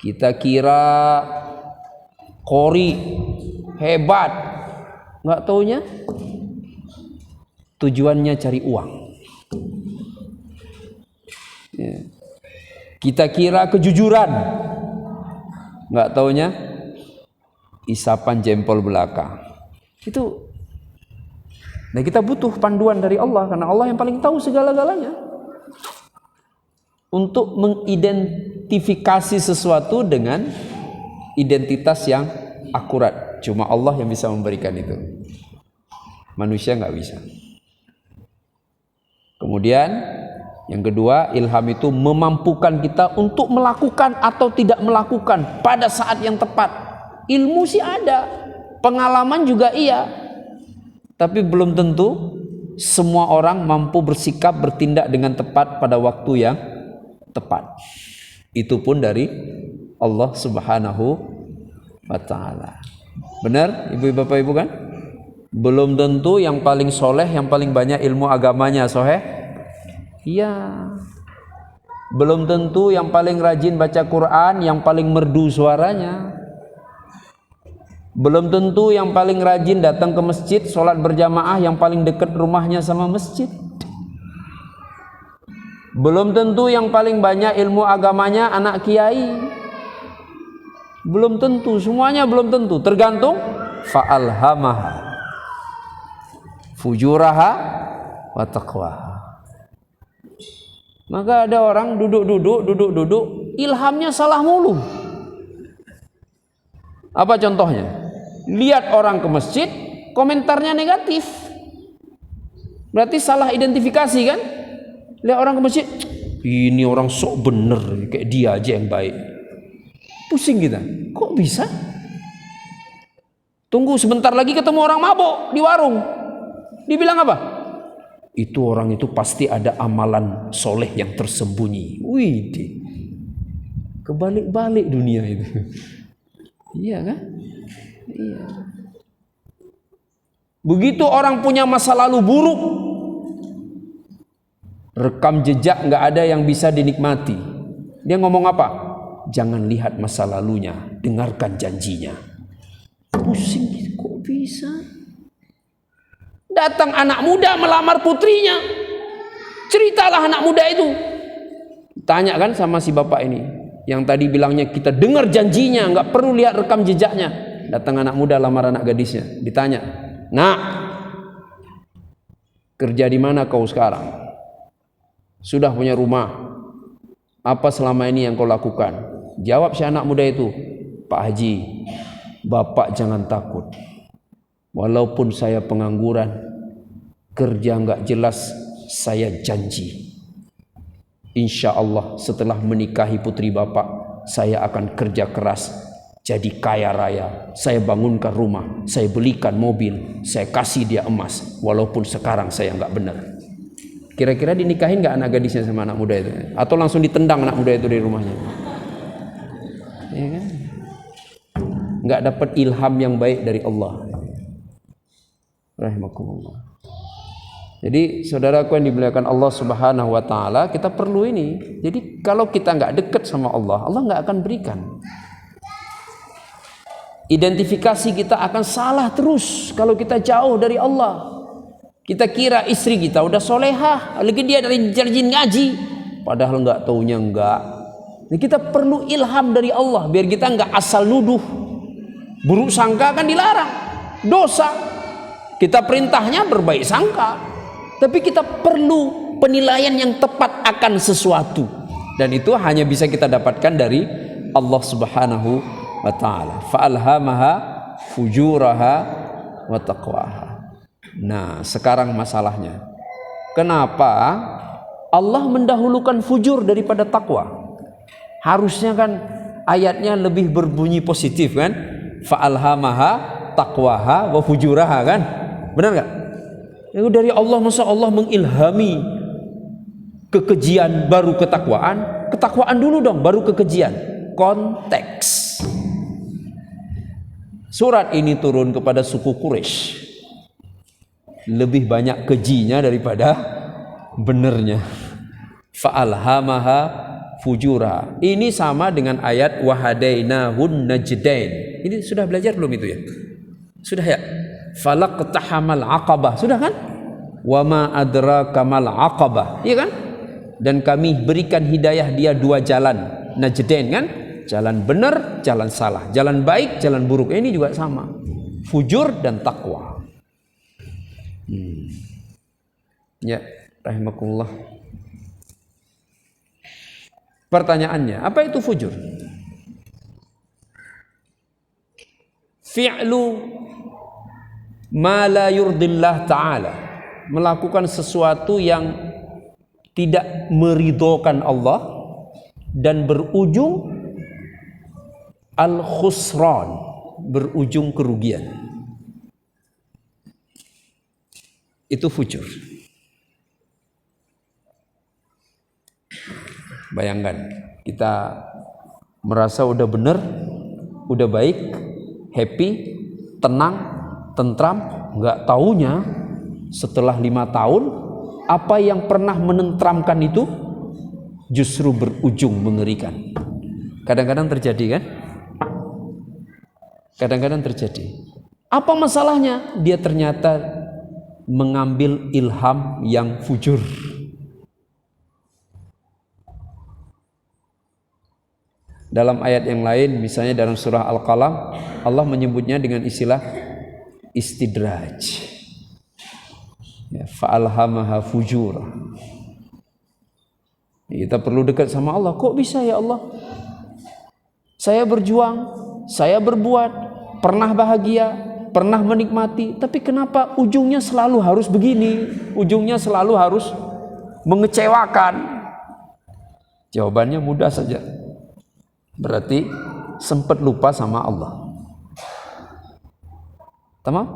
S1: Kita kira qori hebat, nggak taunya tujuannya cari uang. Ya. Kita kira kejujuran, nggak taunya isapan jempol belaka. Itu. Nah kita butuh panduan dari Allah karena Allah yang paling tahu segala-galanya. Untuk mengidentifikasi sesuatu dengan identitas yang akurat. Cuma Allah yang bisa memberikan itu. Manusia nggak bisa. Kemudian yang kedua, ilham itu memampukan kita untuk melakukan atau tidak melakukan pada saat yang tepat. Ilmu sih ada, pengalaman juga iya. Tapi belum tentu semua orang mampu bersikap bertindak dengan tepat pada waktu yang tepat. Itu pun dari Allah Subhanahu wa ta'ala. Benar Ibu Bapak Ibu kan? Belum tentu yang paling soleh, yang paling banyak ilmu agamanya soheh. Iya. Belum tentu yang paling rajin baca Quran, yang paling merdu suaranya. Belum tentu yang paling rajin datang ke masjid, sholat berjamaah, yang paling dekat rumahnya sama masjid. Belum tentu yang paling banyak ilmu agamanya anak kiai. Belum tentu, semuanya belum tentu. Tergantung fa'alhamaha fujuraha wa taqwaha. Maka ada orang duduk, ilhamnya salah mulu. Apa contohnya? Lihat orang ke masjid, komentarnya negatif. Berarti salah identifikasi kan? Lihat orang ke masjid, ini orang sok bener, kayak dia aja yang baik. Pusing kita, kok bisa? Tunggu sebentar lagi ketemu orang mabuk di warung. Dibilang apa? Itu orang itu pasti ada amalan soleh yang tersembunyi. Wih, kebalik-balik dunia itu. Iya kan? Iya. Begitu orang punya masa lalu buruk, rekam jejak nggak ada yang bisa dinikmati. Dia ngomong apa? Jangan lihat masa lalunya, dengarkan janjinya. Pusing, kok bisa? Datang anak muda melamar putrinya. Ceritalah anak muda itu. Tanya kan sama si bapak ini, yang tadi bilangnya kita dengar janjinya, nggak perlu lihat rekam jejaknya. Datang anak muda lamar anak gadisnya. Ditanya, "Nak, kerja di mana kau sekarang? Sudah punya rumah? Apa selama ini yang kau lakukan?" Jawab si anak muda itu, "Pak Haji, Bapak jangan takut. Walaupun saya pengangguran, kerja nggak jelas, saya janji. Insya Allah setelah menikahi putri Bapak, saya akan kerja keras, jadi kaya raya. Saya bangunkan rumah, saya belikan mobil, saya kasih dia emas, walaupun sekarang saya nggak benar." Kira-kira dinikahin nggak anak gadisnya sama anak muda itu? Atau langsung ditendang anak muda itu dari rumahnya? Ya kan? Nggak dapat ilham yang baik dari Allah. Rahimakumullah. Jadi saudaraku yang dimuliakan Allah Subhanahu wa taala, kita perlu ini. Jadi kalau kita nggak dekat sama Allah, Allah nggak akan berikan. Identifikasi kita akan salah terus kalau kita jauh dari Allah. Kita kira istri kita udah solehah, lagi dia dari rajin ngaji, padahal nggak taunya enggak. Nah, kita perlu ilham dari Allah biar kita nggak asal nuduh. Buruk sangka kan dilarang, dosa. Kita perintahnya berbaik sangka, tapi kita perlu penilaian yang tepat akan sesuatu, dan itu hanya bisa kita dapatkan dari Allah Subhanahu wa taala. Fa'alhamaha fujuraha wa taqwaha. Nah, sekarang masalahnya, kenapa Allah mendahulukan fujur daripada takwa? Harusnya kan ayatnya lebih berbunyi positif kan? Fa'alhamaha taqwaha wa fujuraha kan? Benar nggak? Itu dari Allah, masa Allah mengilhami kekejian baru ketakwaan? Ketakwaan dulu dong, baru kekejian. Konteks. Surat ini turun kepada suku Quraisy. Lebih banyak kejinya daripada benernya. Fa'alhamaha fujura. Ini sama dengan ayat wahadainahun najdain. Ini sudah belajar belum itu ya? Sudah ya? Falaqtahamal aqabah. Sudah kan? Wa ma adraka mal aqabah. Iya kan? Dan kami berikan hidayah dia dua jalan. Najdain kan? Jalan benar, jalan salah. Jalan baik, jalan buruk. Ini juga sama. Fujur dan takwa. Ya, rahimakumullah. Pertanyaannya, apa itu fujur? Fi'lu ma la yurdillah ta'ala, melakukan sesuatu yang tidak meridhokan Allah dan berujung al-khusran, berujung kerugian. Itu fujur. Bayangkan, kita merasa udah benar, udah baik, happy, tenang, tentram, nggak taunya setelah 5 tahun apa yang pernah menentramkan itu justru berujung mengerikan. Kadang-kadang terjadi kan? Kadang-kadang terjadi. Apa masalahnya? Dia ternyata mengambil ilham yang fujur. Dalam ayat yang lain, misalnya dalam surah Al-Qalam, Allah menyebutnya dengan istilah istidraj. Ya, fa'alhamaha fujura. Kita perlu dekat sama Allah. Kok bisa ya Allah? Saya berjuang, saya berbuat, pernah bahagia, pernah menikmati, tapi kenapa ujungnya selalu harus begini? Ujungnya selalu harus mengecewakan. Jawabannya mudah saja. Berarti sempat lupa sama Allah. Tamam?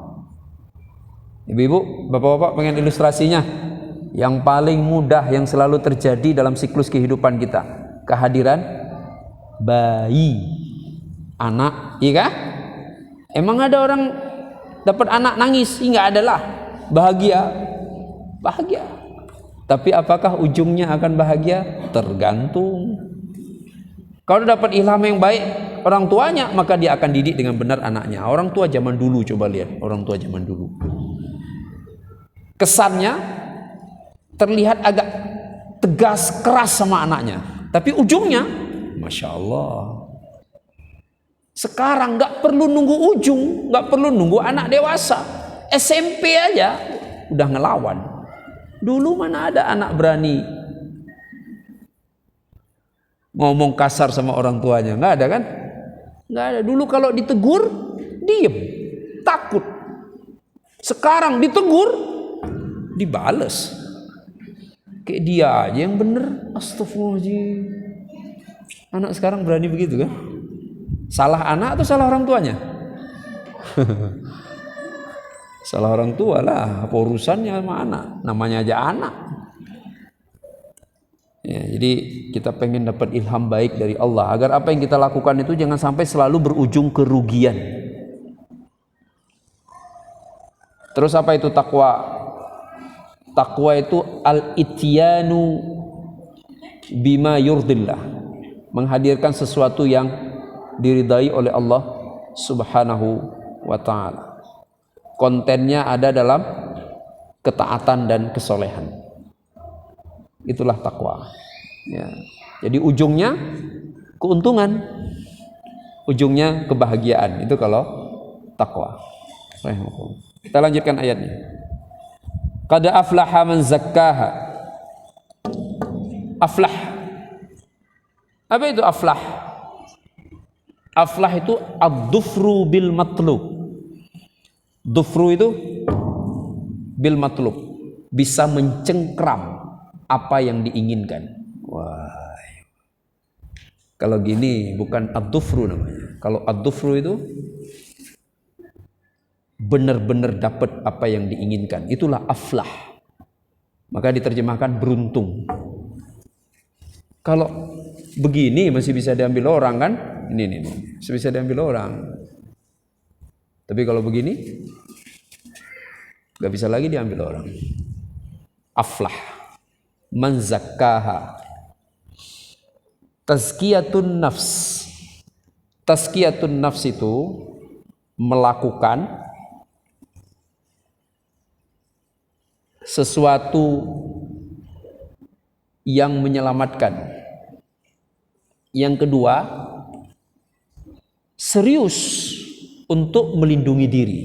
S1: Ibu-ibu, bapak-bapak pengen ilustrasinya? Yang paling mudah yang selalu terjadi dalam siklus kehidupan kita, kehadiran bayi, anak, iya kah? Emang ada orang dapat anak nangis? Enggak adalah. Bahagia. Bahagia. Tapi apakah ujungnya akan bahagia? Tergantung. Kalau dapat ilham yang baik orang tuanya, maka dia akan didik dengan benar anaknya. Orang tua zaman dulu, coba lihat orang tua zaman dulu. Kesannya terlihat agak tegas, keras sama anaknya, tapi ujungnya Masya Allah. Sekarang nggak perlu nunggu ujung, nggak perlu nunggu anak dewasa, SMP aja udah ngelawan. Dulu mana ada anak berani ngomong kasar sama orang tuanya? Nggak ada kan? Nggak ada. Dulu kalau ditegur diem, takut. Sekarang ditegur dibales. Kayak dia aja yang bener. Astagfirullahaladzim. Anak sekarang berani begitu kan? Salah anak atau salah orang tuanya? Salah orang tua lah. Apa urusannya sama anak? Namanya aja anak. Ya, jadi kita pengen dapat ilham baik dari Allah agar apa yang kita lakukan itu jangan sampai selalu berujung kerugian. Terus apa itu takwa? Takwa itu al-ityanu bima yurdillah, menghadirkan sesuatu yang diridai oleh Allah Subhanahu wa ta'ala. Kontennya ada dalam ketaatan dan kesolehan. Itulah takwa. Ya. Jadi ujungnya keuntungan, ujungnya kebahagiaan. Itu kalau takwa. Kita lanjutkan ayatnya. Qad aflaha man zakkaha. Aflah. Apa itu aflah? Aflah itu ad-dufru bil matlub. Dufru itu bil matlub, bisa mencengkram apa yang diinginkan. Wah. Kalau gini bukan ad-dufru namanya. Kalau ad-dufru itu benar-benar dapat apa yang diinginkan, itulah aflah. Maka diterjemahkan beruntung. Kalau begini masih bisa diambil orang kan? Ini masih bisa diambil orang. Tapi kalau begini nggak bisa lagi diambil orang. Aflah man zakkaha. Tazkiyatun nafs. Tazkiyatun nafs itu melakukan sesuatu yang menyelamatkan. Yang kedua, serius untuk melindungi diri.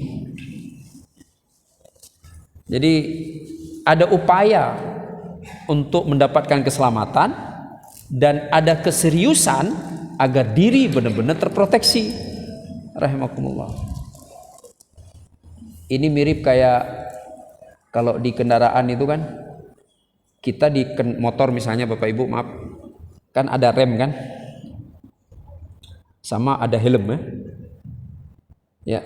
S1: Jadi ada upaya untuk mendapatkan keselamatan dan ada keseriusan agar diri benar-benar terproteksi. Rahimakumullah. Ini mirip kayak kalau di kendaraan itu kan, kita di motor misalnya Bapak Ibu maaf, kan ada rem kan, sama ada helm ya. Ya.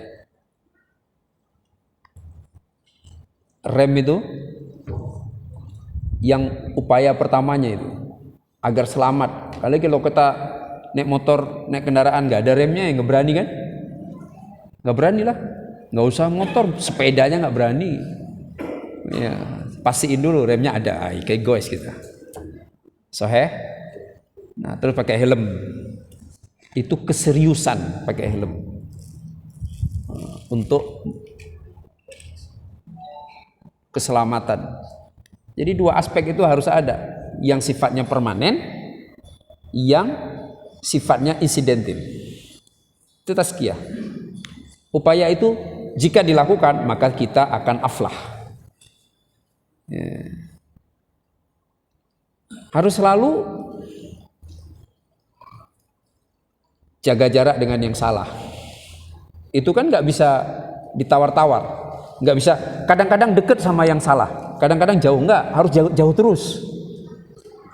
S1: Rem itu yang upaya pertamanya itu agar selamat. Kalau kita naik motor, naik kendaraan nggak ada remnya ya nggak berani kan? Nggak berani lah. Nggak usah motor, sepedanya nggak berani. Ya, pastiin dulu remnya ada, kayak goes kita. Soheh. Nah, terus pakai helm. Itu keseriusan pakai helm. Untuk keselamatan. Jadi dua aspek itu harus ada, yang sifatnya permanen, yang sifatnya insidentil. Itu tazkiyah. Upaya itu jika dilakukan maka kita akan aflah. Ya. Harus selalu jaga jarak dengan yang salah. Itu kan nggak bisa ditawar-tawar, nggak bisa. Kadang-kadang deket sama yang salah, kadang-kadang jauh, nggak harus jauh terus.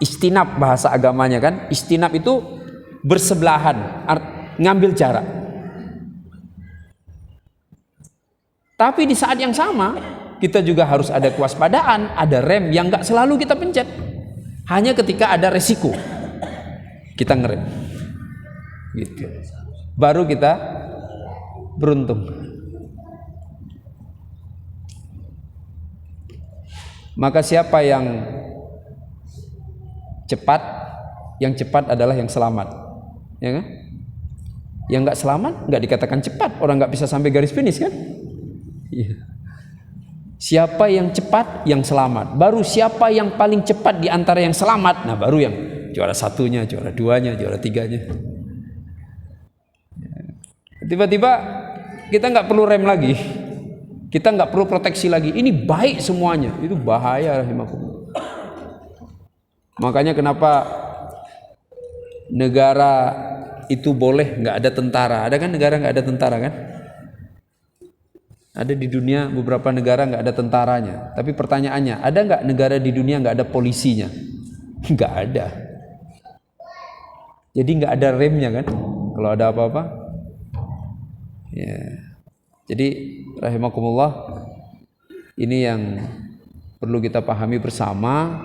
S1: Istinab bahasa agamanya kan, istinab itu bersebelahan, ngambil jarak. Tapi di saat yang sama kita juga harus ada kewaspadaan, ada rem yang nggak selalu kita pencet. Hanya ketika ada resiko kita ngerem, gitu. Baru kita beruntung. Maka siapa yang cepat, yang cepat adalah yang selamat, ya kan? Yang nggak selamat nggak dikatakan cepat, orang nggak bisa sampai garis finish kan? Iya. Siapa yang cepat, yang selamat. Baru siapa yang paling cepat di antara yang selamat, nah baru yang juara satunya, juara duanya, juara tiganya. Tiba-tiba kita nggak perlu rem lagi, kita nggak perlu proteksi lagi. Ini baik semuanya, itu bahaya rahimakumullah. Makanya kenapa negara itu boleh nggak ada tentara? Ada kan negara nggak ada tentara kan? Ada di dunia beberapa negara nggak ada tentaranya. Tapi pertanyaannya, ada nggak negara di dunia nggak ada polisinya? Nggak ada. Jadi nggak ada remnya kan? Kalau ada apa-apa, ya. Jadi rahimakumullah, ini yang perlu kita pahami bersama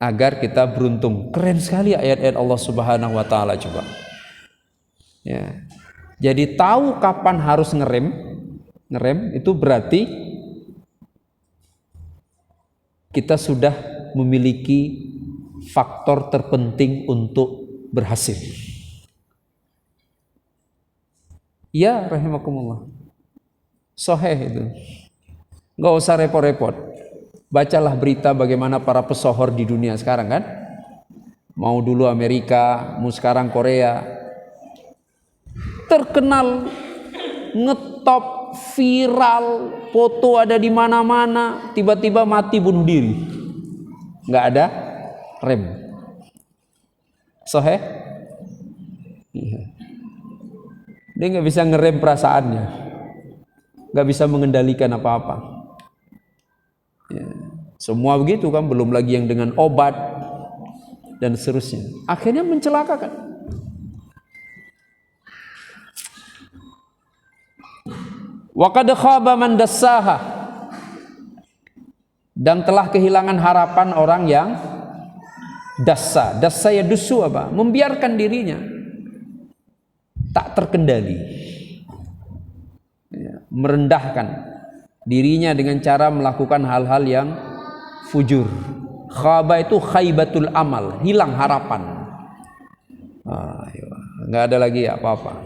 S1: agar kita beruntung. Keren sekali ayat-ayat Allah Subhanahu Wa Taala, coba. Ya. Jadi tahu kapan harus ngerem itu berarti kita sudah memiliki faktor terpenting untuk berhasil. Ya rahimakumullah, sahih itu. Nggak usah repot-repot, bacalah berita bagaimana para pesohor di dunia sekarang kan. Mau dulu Amerika, mau sekarang Korea, terkenal, ngetop, viral, foto ada di mana-mana, tiba-tiba mati bunuh diri, nggak ada rem. Sahih? Iya. Dia nggak bisa ngerem perasaannya, nggak bisa mengendalikan apa-apa. Ya. Semua begitu kan, belum lagi yang dengan obat dan seterusnya. Akhirnya mencelakakan. Wa qad khaba man dassaha, dan telah kehilangan harapan orang yang dassa. Dassa ya dusu apa? Membiarkan dirinya tak terkendali, ya, merendahkan dirinya dengan cara melakukan hal-hal yang fujur. Khaba itu khaibatul amal, hilang harapan. Nggak ada lagi apa-apa.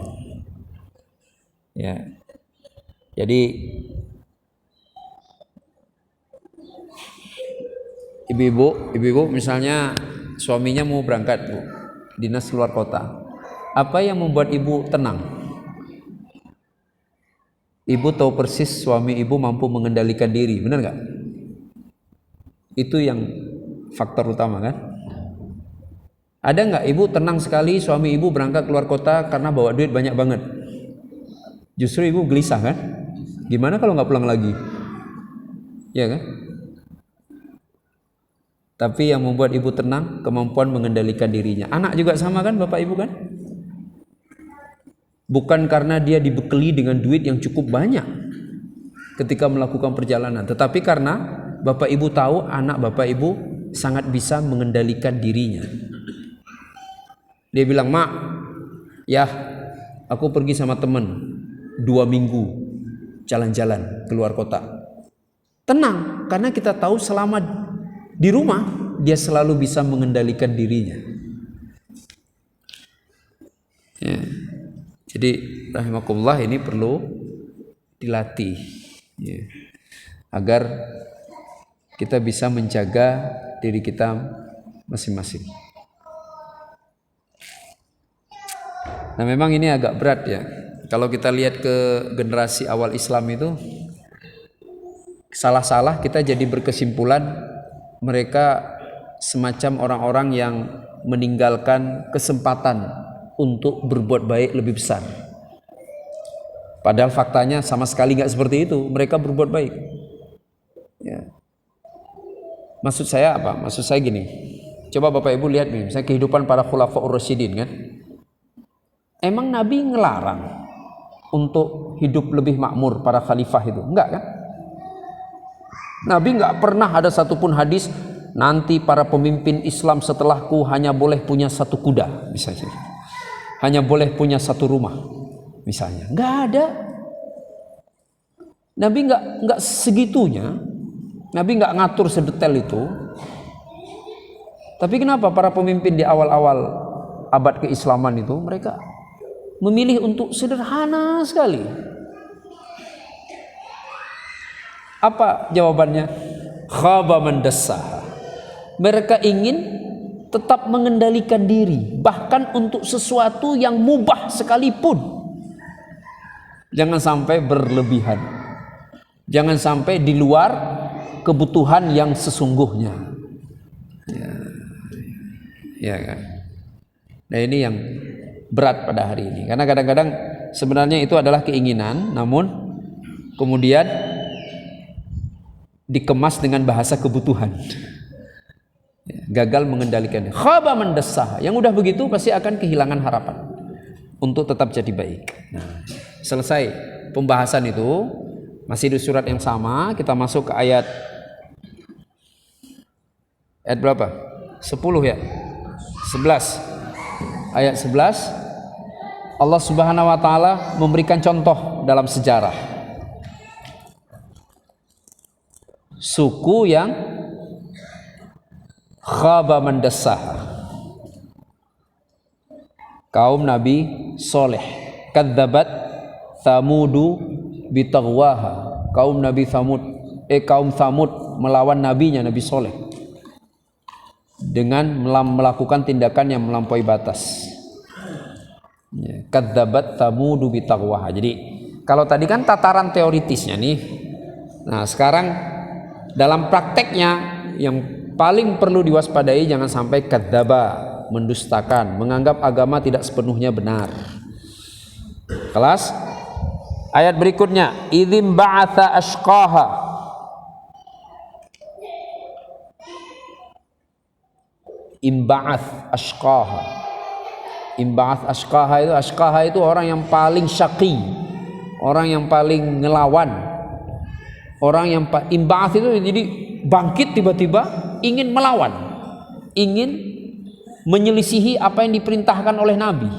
S1: Ya. Jadi ibu-ibu misalnya suaminya mau berangkat, Bu, dinas keluar kota. Apa yang membuat ibu tenang? Ibu tahu persis suami ibu mampu mengendalikan diri, benar nggak? Itu yang faktor utama kan? Ada nggak ibu tenang sekali suami ibu berangkat keluar kota karena bawa duit banyak banget? Justru ibu gelisah kan? Gimana kalau nggak pulang lagi? Ya kan? Tapi yang membuat ibu tenang, kemampuan mengendalikan dirinya. Anak juga sama kan, bapak ibu kan? Bukan karena dia dibekali dengan duit yang cukup banyak ketika melakukan perjalanan, tetapi karena bapak ibu tahu anak bapak ibu sangat bisa mengendalikan dirinya. Dia bilang, "Mak, ya aku pergi sama temen 2 minggu jalan-jalan keluar kota." Tenang, karena kita tahu selama di rumah dia selalu bisa mengendalikan dirinya. Ya. Jadi rahimakumullah, ini perlu dilatih, ya, agar kita bisa menjaga diri kita masing-masing. Nah memang ini agak berat ya. Kalau kita lihat ke generasi awal Islam itu, salah-salah kita jadi berkesimpulan mereka semacam orang-orang yang meninggalkan kesempatan untuk berbuat baik lebih besar. Padahal faktanya sama sekali nggak seperti itu. Mereka berbuat baik. Ya. Maksud saya apa? Maksud saya gini. Coba Bapak Ibu lihat nih, misalnya kehidupan para khulafaur rasyidin kan. Emang Nabi ngelarang untuk hidup lebih makmur para khalifah itu? Enggak kan? Nabi nggak pernah ada satupun hadis nanti para pemimpin Islam setelahku hanya boleh punya 1 kuda misalnya, hanya boleh punya 1 rumah misalnya. Nggak ada. Nabi nggak segitunya. Nabi nggak ngatur sedetail itu. Tapi kenapa para pemimpin di awal-awal abad keislaman itu mereka memilih untuk sederhana sekali. Apa jawabannya? Khaba man dassaha. Mereka ingin tetap mengendalikan diri, bahkan untuk sesuatu yang mubah sekalipun. Jangan sampai berlebihan. Jangan sampai di luar kebutuhan yang sesungguhnya. Ya kan? Nah, ini yang berat pada hari ini. Karena kadang-kadang sebenarnya itu adalah keinginan, namun kemudian dikemas dengan bahasa kebutuhan. Gagal mengendalikan. Khaba man dassaha. Yang udah begitu pasti akan kehilangan harapan untuk tetap jadi baik. Nah, selesai pembahasan itu, masih di surat yang sama, kita masuk ke ayat berapa? 10 ya? 11. Ayat 11. Allah Subhanahu wa taala memberikan contoh dalam sejarah suku yang khaba man dassaha. Kaum Nabi Soleh. Kadzabat Thamudu bitaghwaha. Kaum Nabi Thamud, kaum Thamud melawan nabinya Nabi Soleh dengan melakukan tindakan yang melampaui batas. Kadzabat Thamudu bitaghwaha. Jadi kalau tadi kan tataran teoritisnya nih. Nah, sekarang dalam prakteknya yang paling perlu diwaspadai, jangan sampai kadzdzaba, mendustakan, menganggap agama tidak sepenuhnya benar. Kelas ayat berikutnya, idzim ba'atsa ashqaha. Imba'ats ashqaha. Imba'ats ashqaha itu orang yang paling syaqi, orang yang paling ngelawan, orang yang imba'ats itu jadi bangkit tiba-tiba ingin melawan, ingin menyelisihi apa yang diperintahkan oleh Nabi.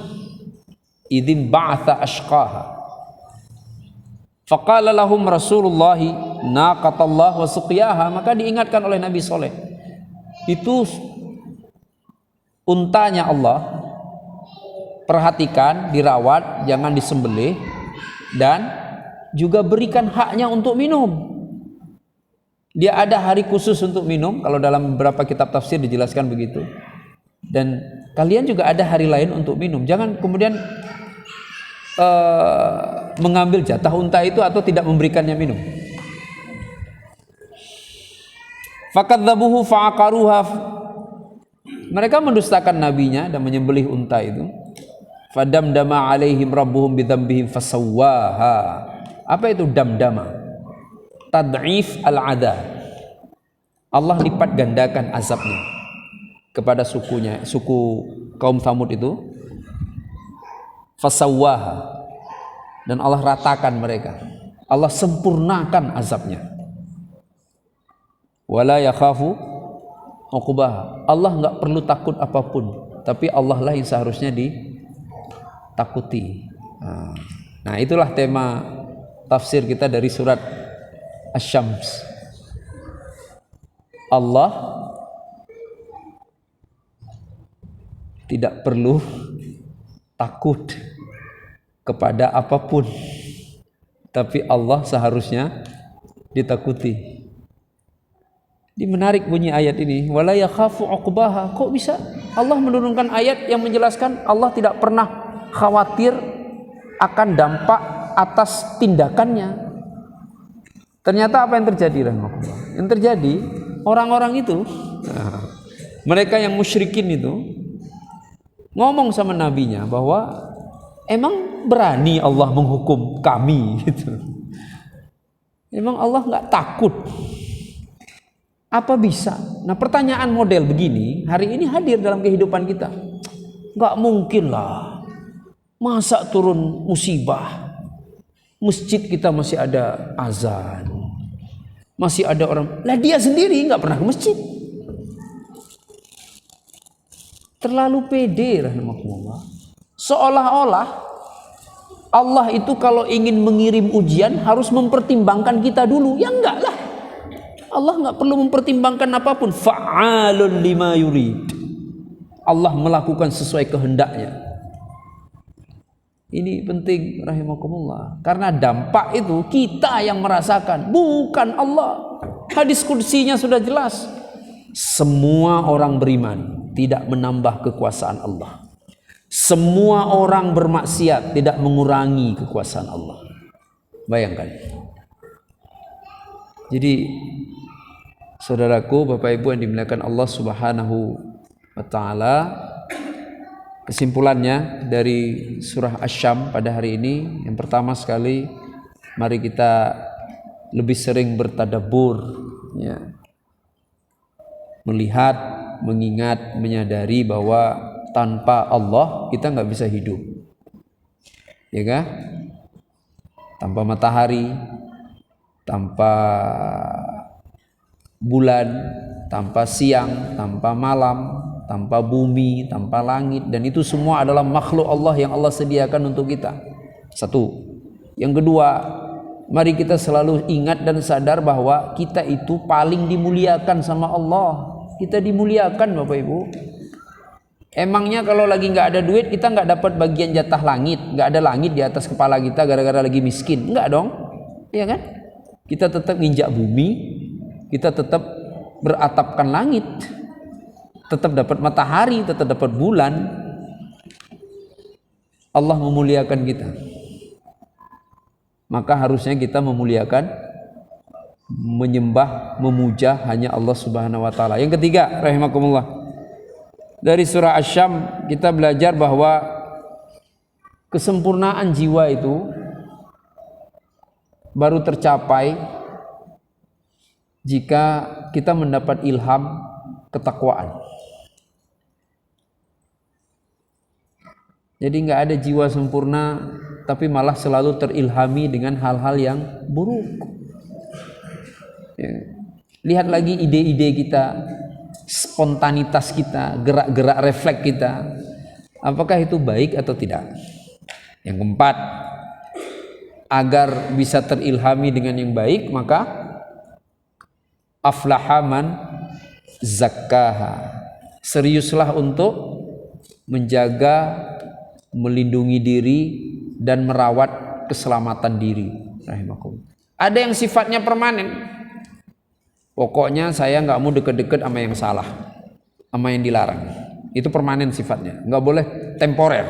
S1: Idzim ba'atsa ashqaha. Faqala lahum Rasulullah naqatallah wa suqiyaha. Maka diingatkan oleh Nabi Soleh, itu untanya Allah, perhatikan, dirawat, jangan disembelih, dan juga berikan haknya untuk minum. Dia ada hari khusus untuk minum, kalau dalam beberapa kitab tafsir dijelaskan begitu. Dan kalian juga ada hari lain untuk minum. Jangan kemudian mengambil jatah unta itu atau tidak memberikannya minum. Fakadzabuhu fa'aqaruha. Mereka mendustakan nabinya dan menyembelih unta itu. Fadamdama alaihim rabbuhum bidzambihim fasawwaha. Apa itu damdama? Tad'if al-'adzab. Allah lipat gandakan azabnya kepada sukunya, suku kaum Tsamud itu. Fasawwaha. Dan Allah ratakan mereka. Allah sempurnakan azabnya. Wala yakhafu uqbaha. Allah enggak perlu takut apapun, tapi Allah lah yang seharusnya ditakuti. Nah, itulah tema tafsir kita dari surat Asy-Syams. Allah tidak perlu takut kepada apapun, tapi Allah seharusnya ditakuti. Ini menarik bunyi ayat ini. Wala yakhafu uqbaha. Kok bisa Allah menurunkan ayat yang menjelaskan Allah tidak pernah khawatir akan dampak atas tindakannya? Ternyata apa yang terjadi, rahmatullah? Yang terjadi, orang-orang itu, mereka yang musyrikin itu ngomong sama nabinya bahwa emang berani Allah menghukum kami gitu. Emang Allah nggak takut? Apa bisa? Nah, pertanyaan model begini hari ini hadir dalam kehidupan kita. Nggak mungkin lah, masa turun musibah, masjid kita masih ada azan, masih ada orang. Lah dia sendiri nggak pernah ke masjid. Terlalu pede, rahmatullah. Seolah-olah Allah itu kalau ingin mengirim ujian harus mempertimbangkan kita dulu. Ya enggak lah. Allah enggak perlu mempertimbangkan apapun. Fa'alun lima yurid. Allah melakukan sesuai kehendaknya. Ini penting rahimakumullah. Karena dampak itu kita yang merasakan, bukan Allah. Hadis kursinya sudah jelas. Semua orang beriman tidak menambah kekuasaan Allah. Semua orang bermaksiat tidak mengurangi kekuasaan Allah. Bayangkan. Jadi saudaraku, Bapak Ibu yang dimuliakan Allah Subhanahu wa taala, kesimpulannya dari surah Asy-Syam pada hari ini, yang pertama sekali, mari kita lebih sering bertadabbur, ya. Melihat, mengingat, menyadari bahwa tanpa Allah kita nggak bisa hidup, ya kan? Tanpa matahari, tanpa bulan, tanpa siang, tanpa malam, tanpa bumi, tanpa langit, dan itu semua adalah makhluk Allah yang Allah sediakan untuk kita. Satu. Yang kedua, mari kita selalu ingat dan sadar bahwa kita itu paling dimuliakan sama Allah. Kita dimuliakan, Bapak Ibu. Emangnya kalau lagi nggak ada duit kita nggak dapat bagian jatah langit, nggak ada langit di atas kepala kita gara-gara lagi miskin? Enggak dong, iya kan? Kita tetap nginjak bumi, kita tetap beratapkan langit, tetap dapat matahari, tetap dapat bulan. Allah memuliakan kita, maka harusnya kita memuliakan, menyembah, memuja hanya Allah Subhanahu wa taala. Yang ketiga, rahimakumullah, dari surah Asy-Syam kita belajar bahwa kesempurnaan jiwa itu baru tercapai jika kita mendapat ilham ketakwaan. Jadi nggak ada jiwa sempurna tapi malah selalu terilhami dengan hal-hal yang buruk. Ya. Lihat lagi ide-ide kita, spontanitas kita, gerak-gerak refleks kita, apakah itu baik atau tidak? Yang keempat, agar bisa terilhami dengan yang baik, maka aflaha man zakkaha. Seriuslah untuk menjaga, melindungi diri dan merawat keselamatan diri. Rahimakumullah. Ada yang sifatnya permanen. Pokoknya saya nggak mau deket-deket sama yang salah, sama yang dilarang. Itu permanen sifatnya, nggak boleh temporer.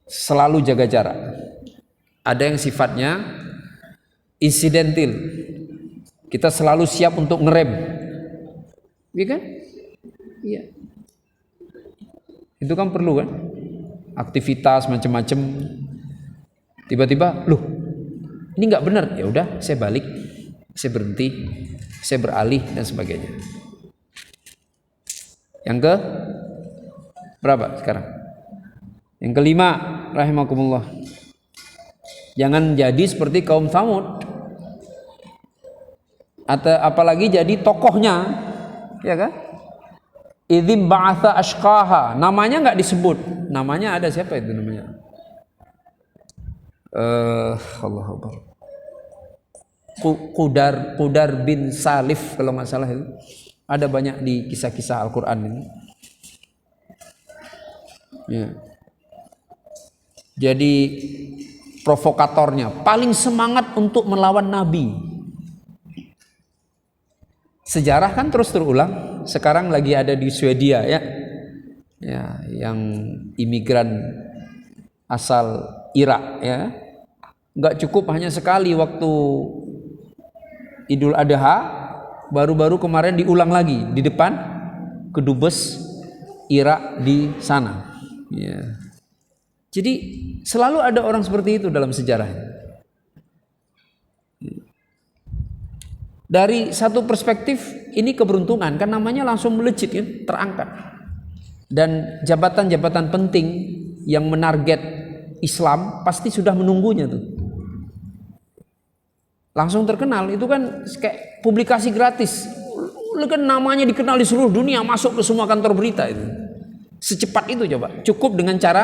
S1: Selalu jaga jarak. Ada yang sifatnya insidental. Kita selalu siap untuk ngerem, iya kan? Iya. Itu kan perlu kan? Aktivitas macam-macam. Tiba-tiba, loh, ini nggak benar. Ya udah, saya balik, saya berhenti, saya beralih dan sebagainya. Yang ke berapa sekarang? Yang kelima, rahimakumullah. Jangan jadi seperti kaum Tsamud. Atau apalagi jadi tokohnya, ya kan? Idzim ba'atha ashqaha. Namanya nggak disebut. Namanya ada, siapa itu namanya? Allahu Akbar. Qudar bin Salif kalau nggak salah itu. Ada banyak di kisah-kisah Al-Quran ini. Ya. Jadi provokatornya paling semangat untuk melawan Nabi. Sejarah kan terus terulang. Sekarang lagi ada di Swedia, ya, yang imigran asal Irak, ya. Nggak cukup hanya sekali waktu Idul Adha, baru-baru kemarin diulang lagi di depan kedubes Irak di sana. Ya. Jadi selalu ada orang seperti itu dalam sejarah. Dari satu perspektif ini keberuntungan, kan namanya langsung melejit, ya, terangkat. Dan jabatan-jabatan penting yang menarget Islam pasti sudah menunggunya tuh. Langsung terkenal, itu kan kayak publikasi gratis. Kan namanya dikenal di seluruh dunia, masuk ke semua kantor berita itu. Secepat itu coba. Cukup dengan cara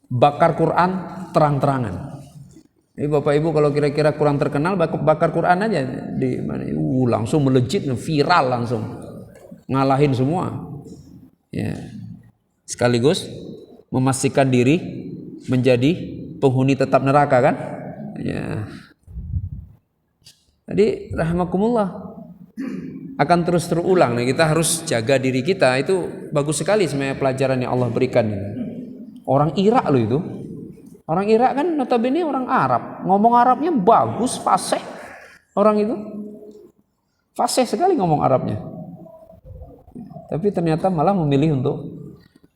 S1: bakar Quran terang-terangan. Jadi Bapak Ibu kalau kira-kira kurang terkenal, bakar Quran aja di mana, langsung melejit, viral langsung, ngalahin semua. Ya. Sekaligus memastikan diri menjadi penghuni tetap neraka kan? Ya. Jadi rahimakumullah, akan terus terulang. Nah, kita harus jaga diri kita. Itu bagus sekali sebenarnya pelajaran yang Allah berikan ini. Orang Irak loh itu. Orang Irak kan notabene orang Arab. Ngomong Arabnya bagus, fasih. Orang itu fasih sekali ngomong Arabnya. Tapi ternyata malah memilih untuk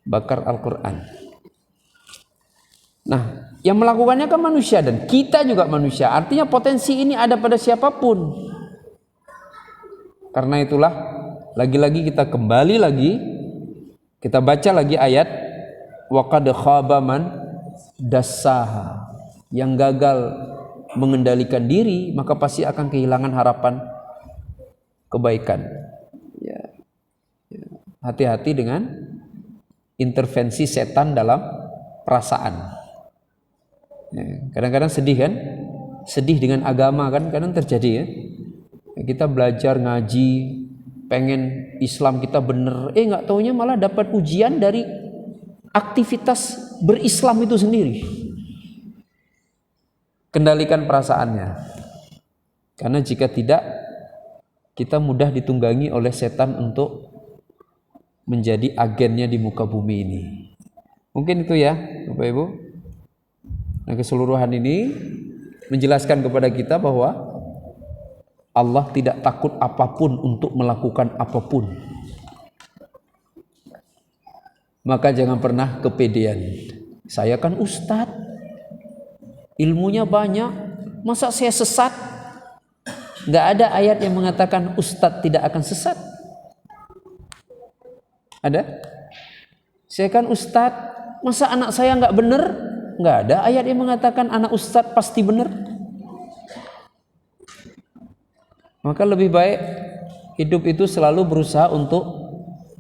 S1: bakar Al-Quran. Nah, yang melakukannya kan manusia dan kita juga manusia. Artinya potensi ini ada pada siapapun. Karena itulah lagi-lagi kita kembali lagi, kita baca lagi ayat wa qad khaba man dassaha. Yang gagal mengendalikan diri maka pasti akan kehilangan harapan kebaikan. Ya. Hati-hati dengan intervensi setan dalam perasaan. Kadang-kadang sedih kan? Sedih dengan agama kan kadang terjadi ya. Kita belajar ngaji, pengen Islam kita bener, nggak taunya malah dapat ujian dari aktivitas berislam itu sendiri. Kendalikan perasaannya. Karena jika tidak, kita mudah ditunggangi oleh setan untuk menjadi agennya di muka bumi ini. Mungkin itu ya Bapak Ibu. Nah, keseluruhan ini menjelaskan kepada kita bahwa Allah tidak takut apapun untuk melakukan apapun. Maka jangan pernah kepedean. Saya kan ustadz, ilmunya banyak, masa saya sesat? Nggak ada ayat yang mengatakan ustadz tidak akan sesat. Ada? Saya kan ustadz, masa anak saya nggak benar? Nggak ada ayat yang mengatakan anak ustadz pasti benar. Maka lebih baik hidup itu selalu berusaha untuk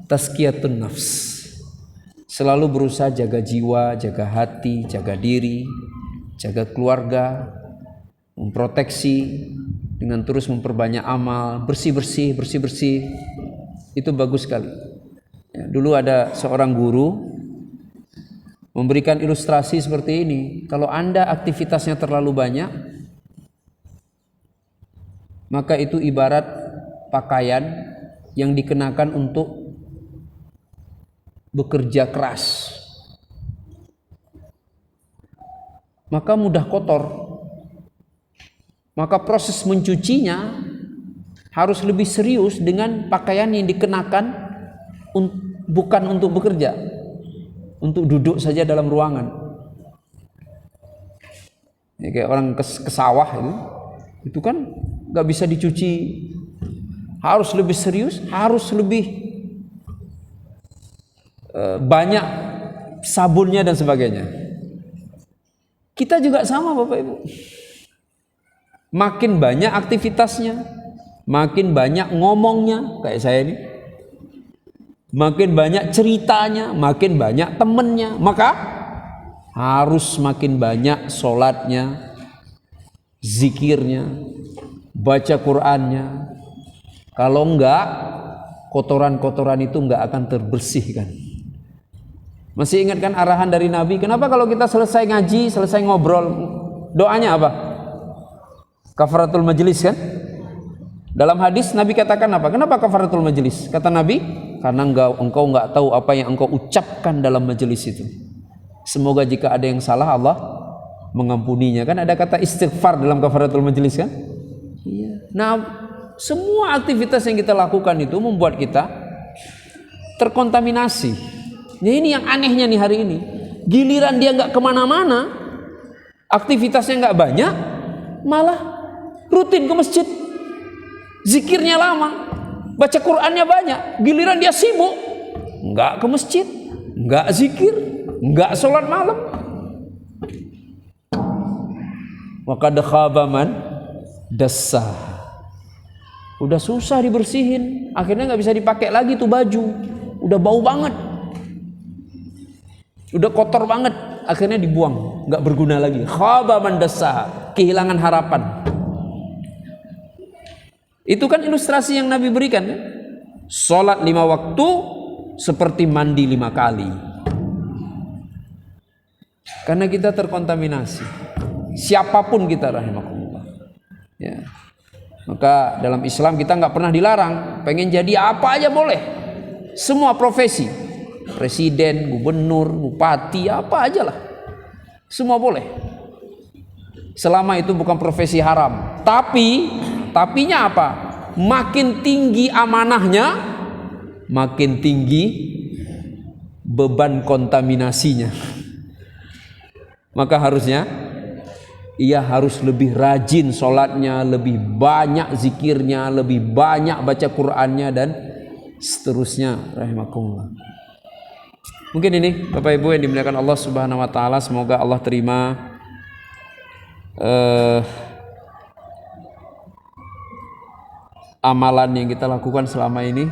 S1: tazkiyatun nafs. Selalu berusaha jaga jiwa, jaga hati, jaga diri, jaga keluarga, memproteksi dengan terus memperbanyak amal, bersih-bersih. Itu bagus sekali. Ya, dulu ada seorang guru memberikan ilustrasi seperti ini. Kalau Anda aktivitasnya terlalu banyak, maka itu ibarat pakaian yang dikenakan untuk bekerja keras. Maka mudah kotor. Maka proses mencucinya harus lebih serius dengan pakaian yang dikenakan bukan untuk bekerja, untuk duduk saja dalam ruangan. Ya, kayak orang ke sawah itu kan nggak bisa dicuci, harus lebih serius, harus lebih banyak sabunnya dan sebagainya. Kita juga sama Bapak Ibu. Makin banyak aktivitasnya, makin banyak ngomongnya kayak saya ini, makin banyak ceritanya, makin banyak temennya, maka harus makin banyak sholatnya, zikirnya, baca Qur'annya. Kalau enggak, kotoran-kotoran itu enggak akan terbersihkan. Masih ingat kan arahan dari Nabi? Kenapa kalau kita selesai ngaji, selesai ngobrol, doanya apa? Kafaratul majlis kan? Dalam hadis Nabi katakan apa? Kenapa kafaratul majlis? Kata Nabi, karena engkau enggak tahu apa yang engkau ucapkan dalam majelis itu. Semoga jika ada yang salah Allah mengampuninya. Kan ada kata istighfar dalam kafaratul majlis kan? Iya. Nah, semua aktivitas yang kita lakukan itu membuat kita terkontaminasi. Nah, ini yang anehnya nih hari ini. Giliran dia nggak kemana-mana, aktivitasnya nggak banyak, malah rutin ke masjid, zikirnya lama, baca Qur'annya banyak. Giliran dia sibuk, nggak ke masjid, nggak zikir, nggak sholat malam. Wa qad khaba man dassah. Udah susah dibersihin, akhirnya nggak bisa dipakai lagi tuh baju, udah bau banget. Udah kotor banget, akhirnya dibuang, nggak berguna lagi. Khaba man dassah, kehilangan harapan. Itu kan ilustrasi yang Nabi berikan ya? Sholat 5 waktu seperti mandi 5 kali. Karena kita terkontaminasi. Siapapun kita rahimakumullah. Ya. Maka dalam Islam kita nggak pernah dilarang. Pengen jadi apa aja boleh. Semua profesi. Presiden, gubernur, bupati, apa aja lah. Semua boleh. Selama itu bukan profesi haram. Tapinya apa? Makin tinggi amanahnya, makin tinggi beban kontaminasinya. Maka harusnya ia harus lebih rajin sholatnya, lebih banyak zikirnya, lebih banyak baca Qur'annya, dan seterusnya rahimakumullah. Mungkin ini Bapak Ibu yang dimuliakan Allah Subhanahu wa taala, semoga Allah terima amalan yang kita lakukan selama ini.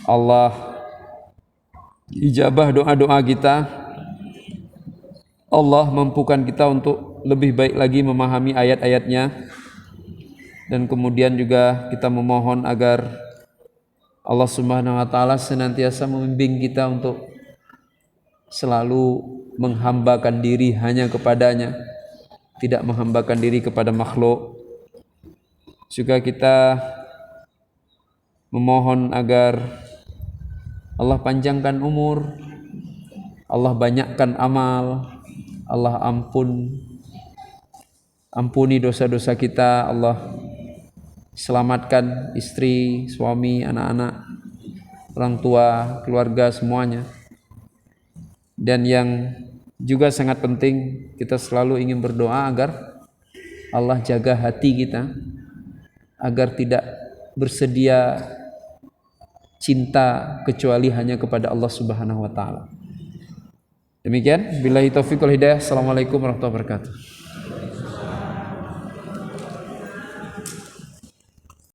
S1: Allah ijabah doa-doa kita. Allah mampukan kita untuk lebih baik lagi memahami ayat-ayatnya, dan kemudian juga kita memohon agar Allah Subhanahu wa taala senantiasa membimbing kita untuk selalu menghambakan diri hanya kepadanya, tidak menghambakan diri kepada makhluk. Juga kita memohon agar Allah panjangkan umur, Allah banyakkan amal, Allah ampuni dosa-dosa kita, Allah selamatkan istri, suami, anak-anak, orang tua, keluarga semuanya. Dan yang juga sangat penting, kita selalu ingin berdoa agar Allah jaga hati kita, agar tidak bersedia cinta kecuali hanya kepada Allah Subhanahu wa taala. Demikian, billahi taufiq wal hidayah. Assalamualaikum warahmatullahi wabarakatuh.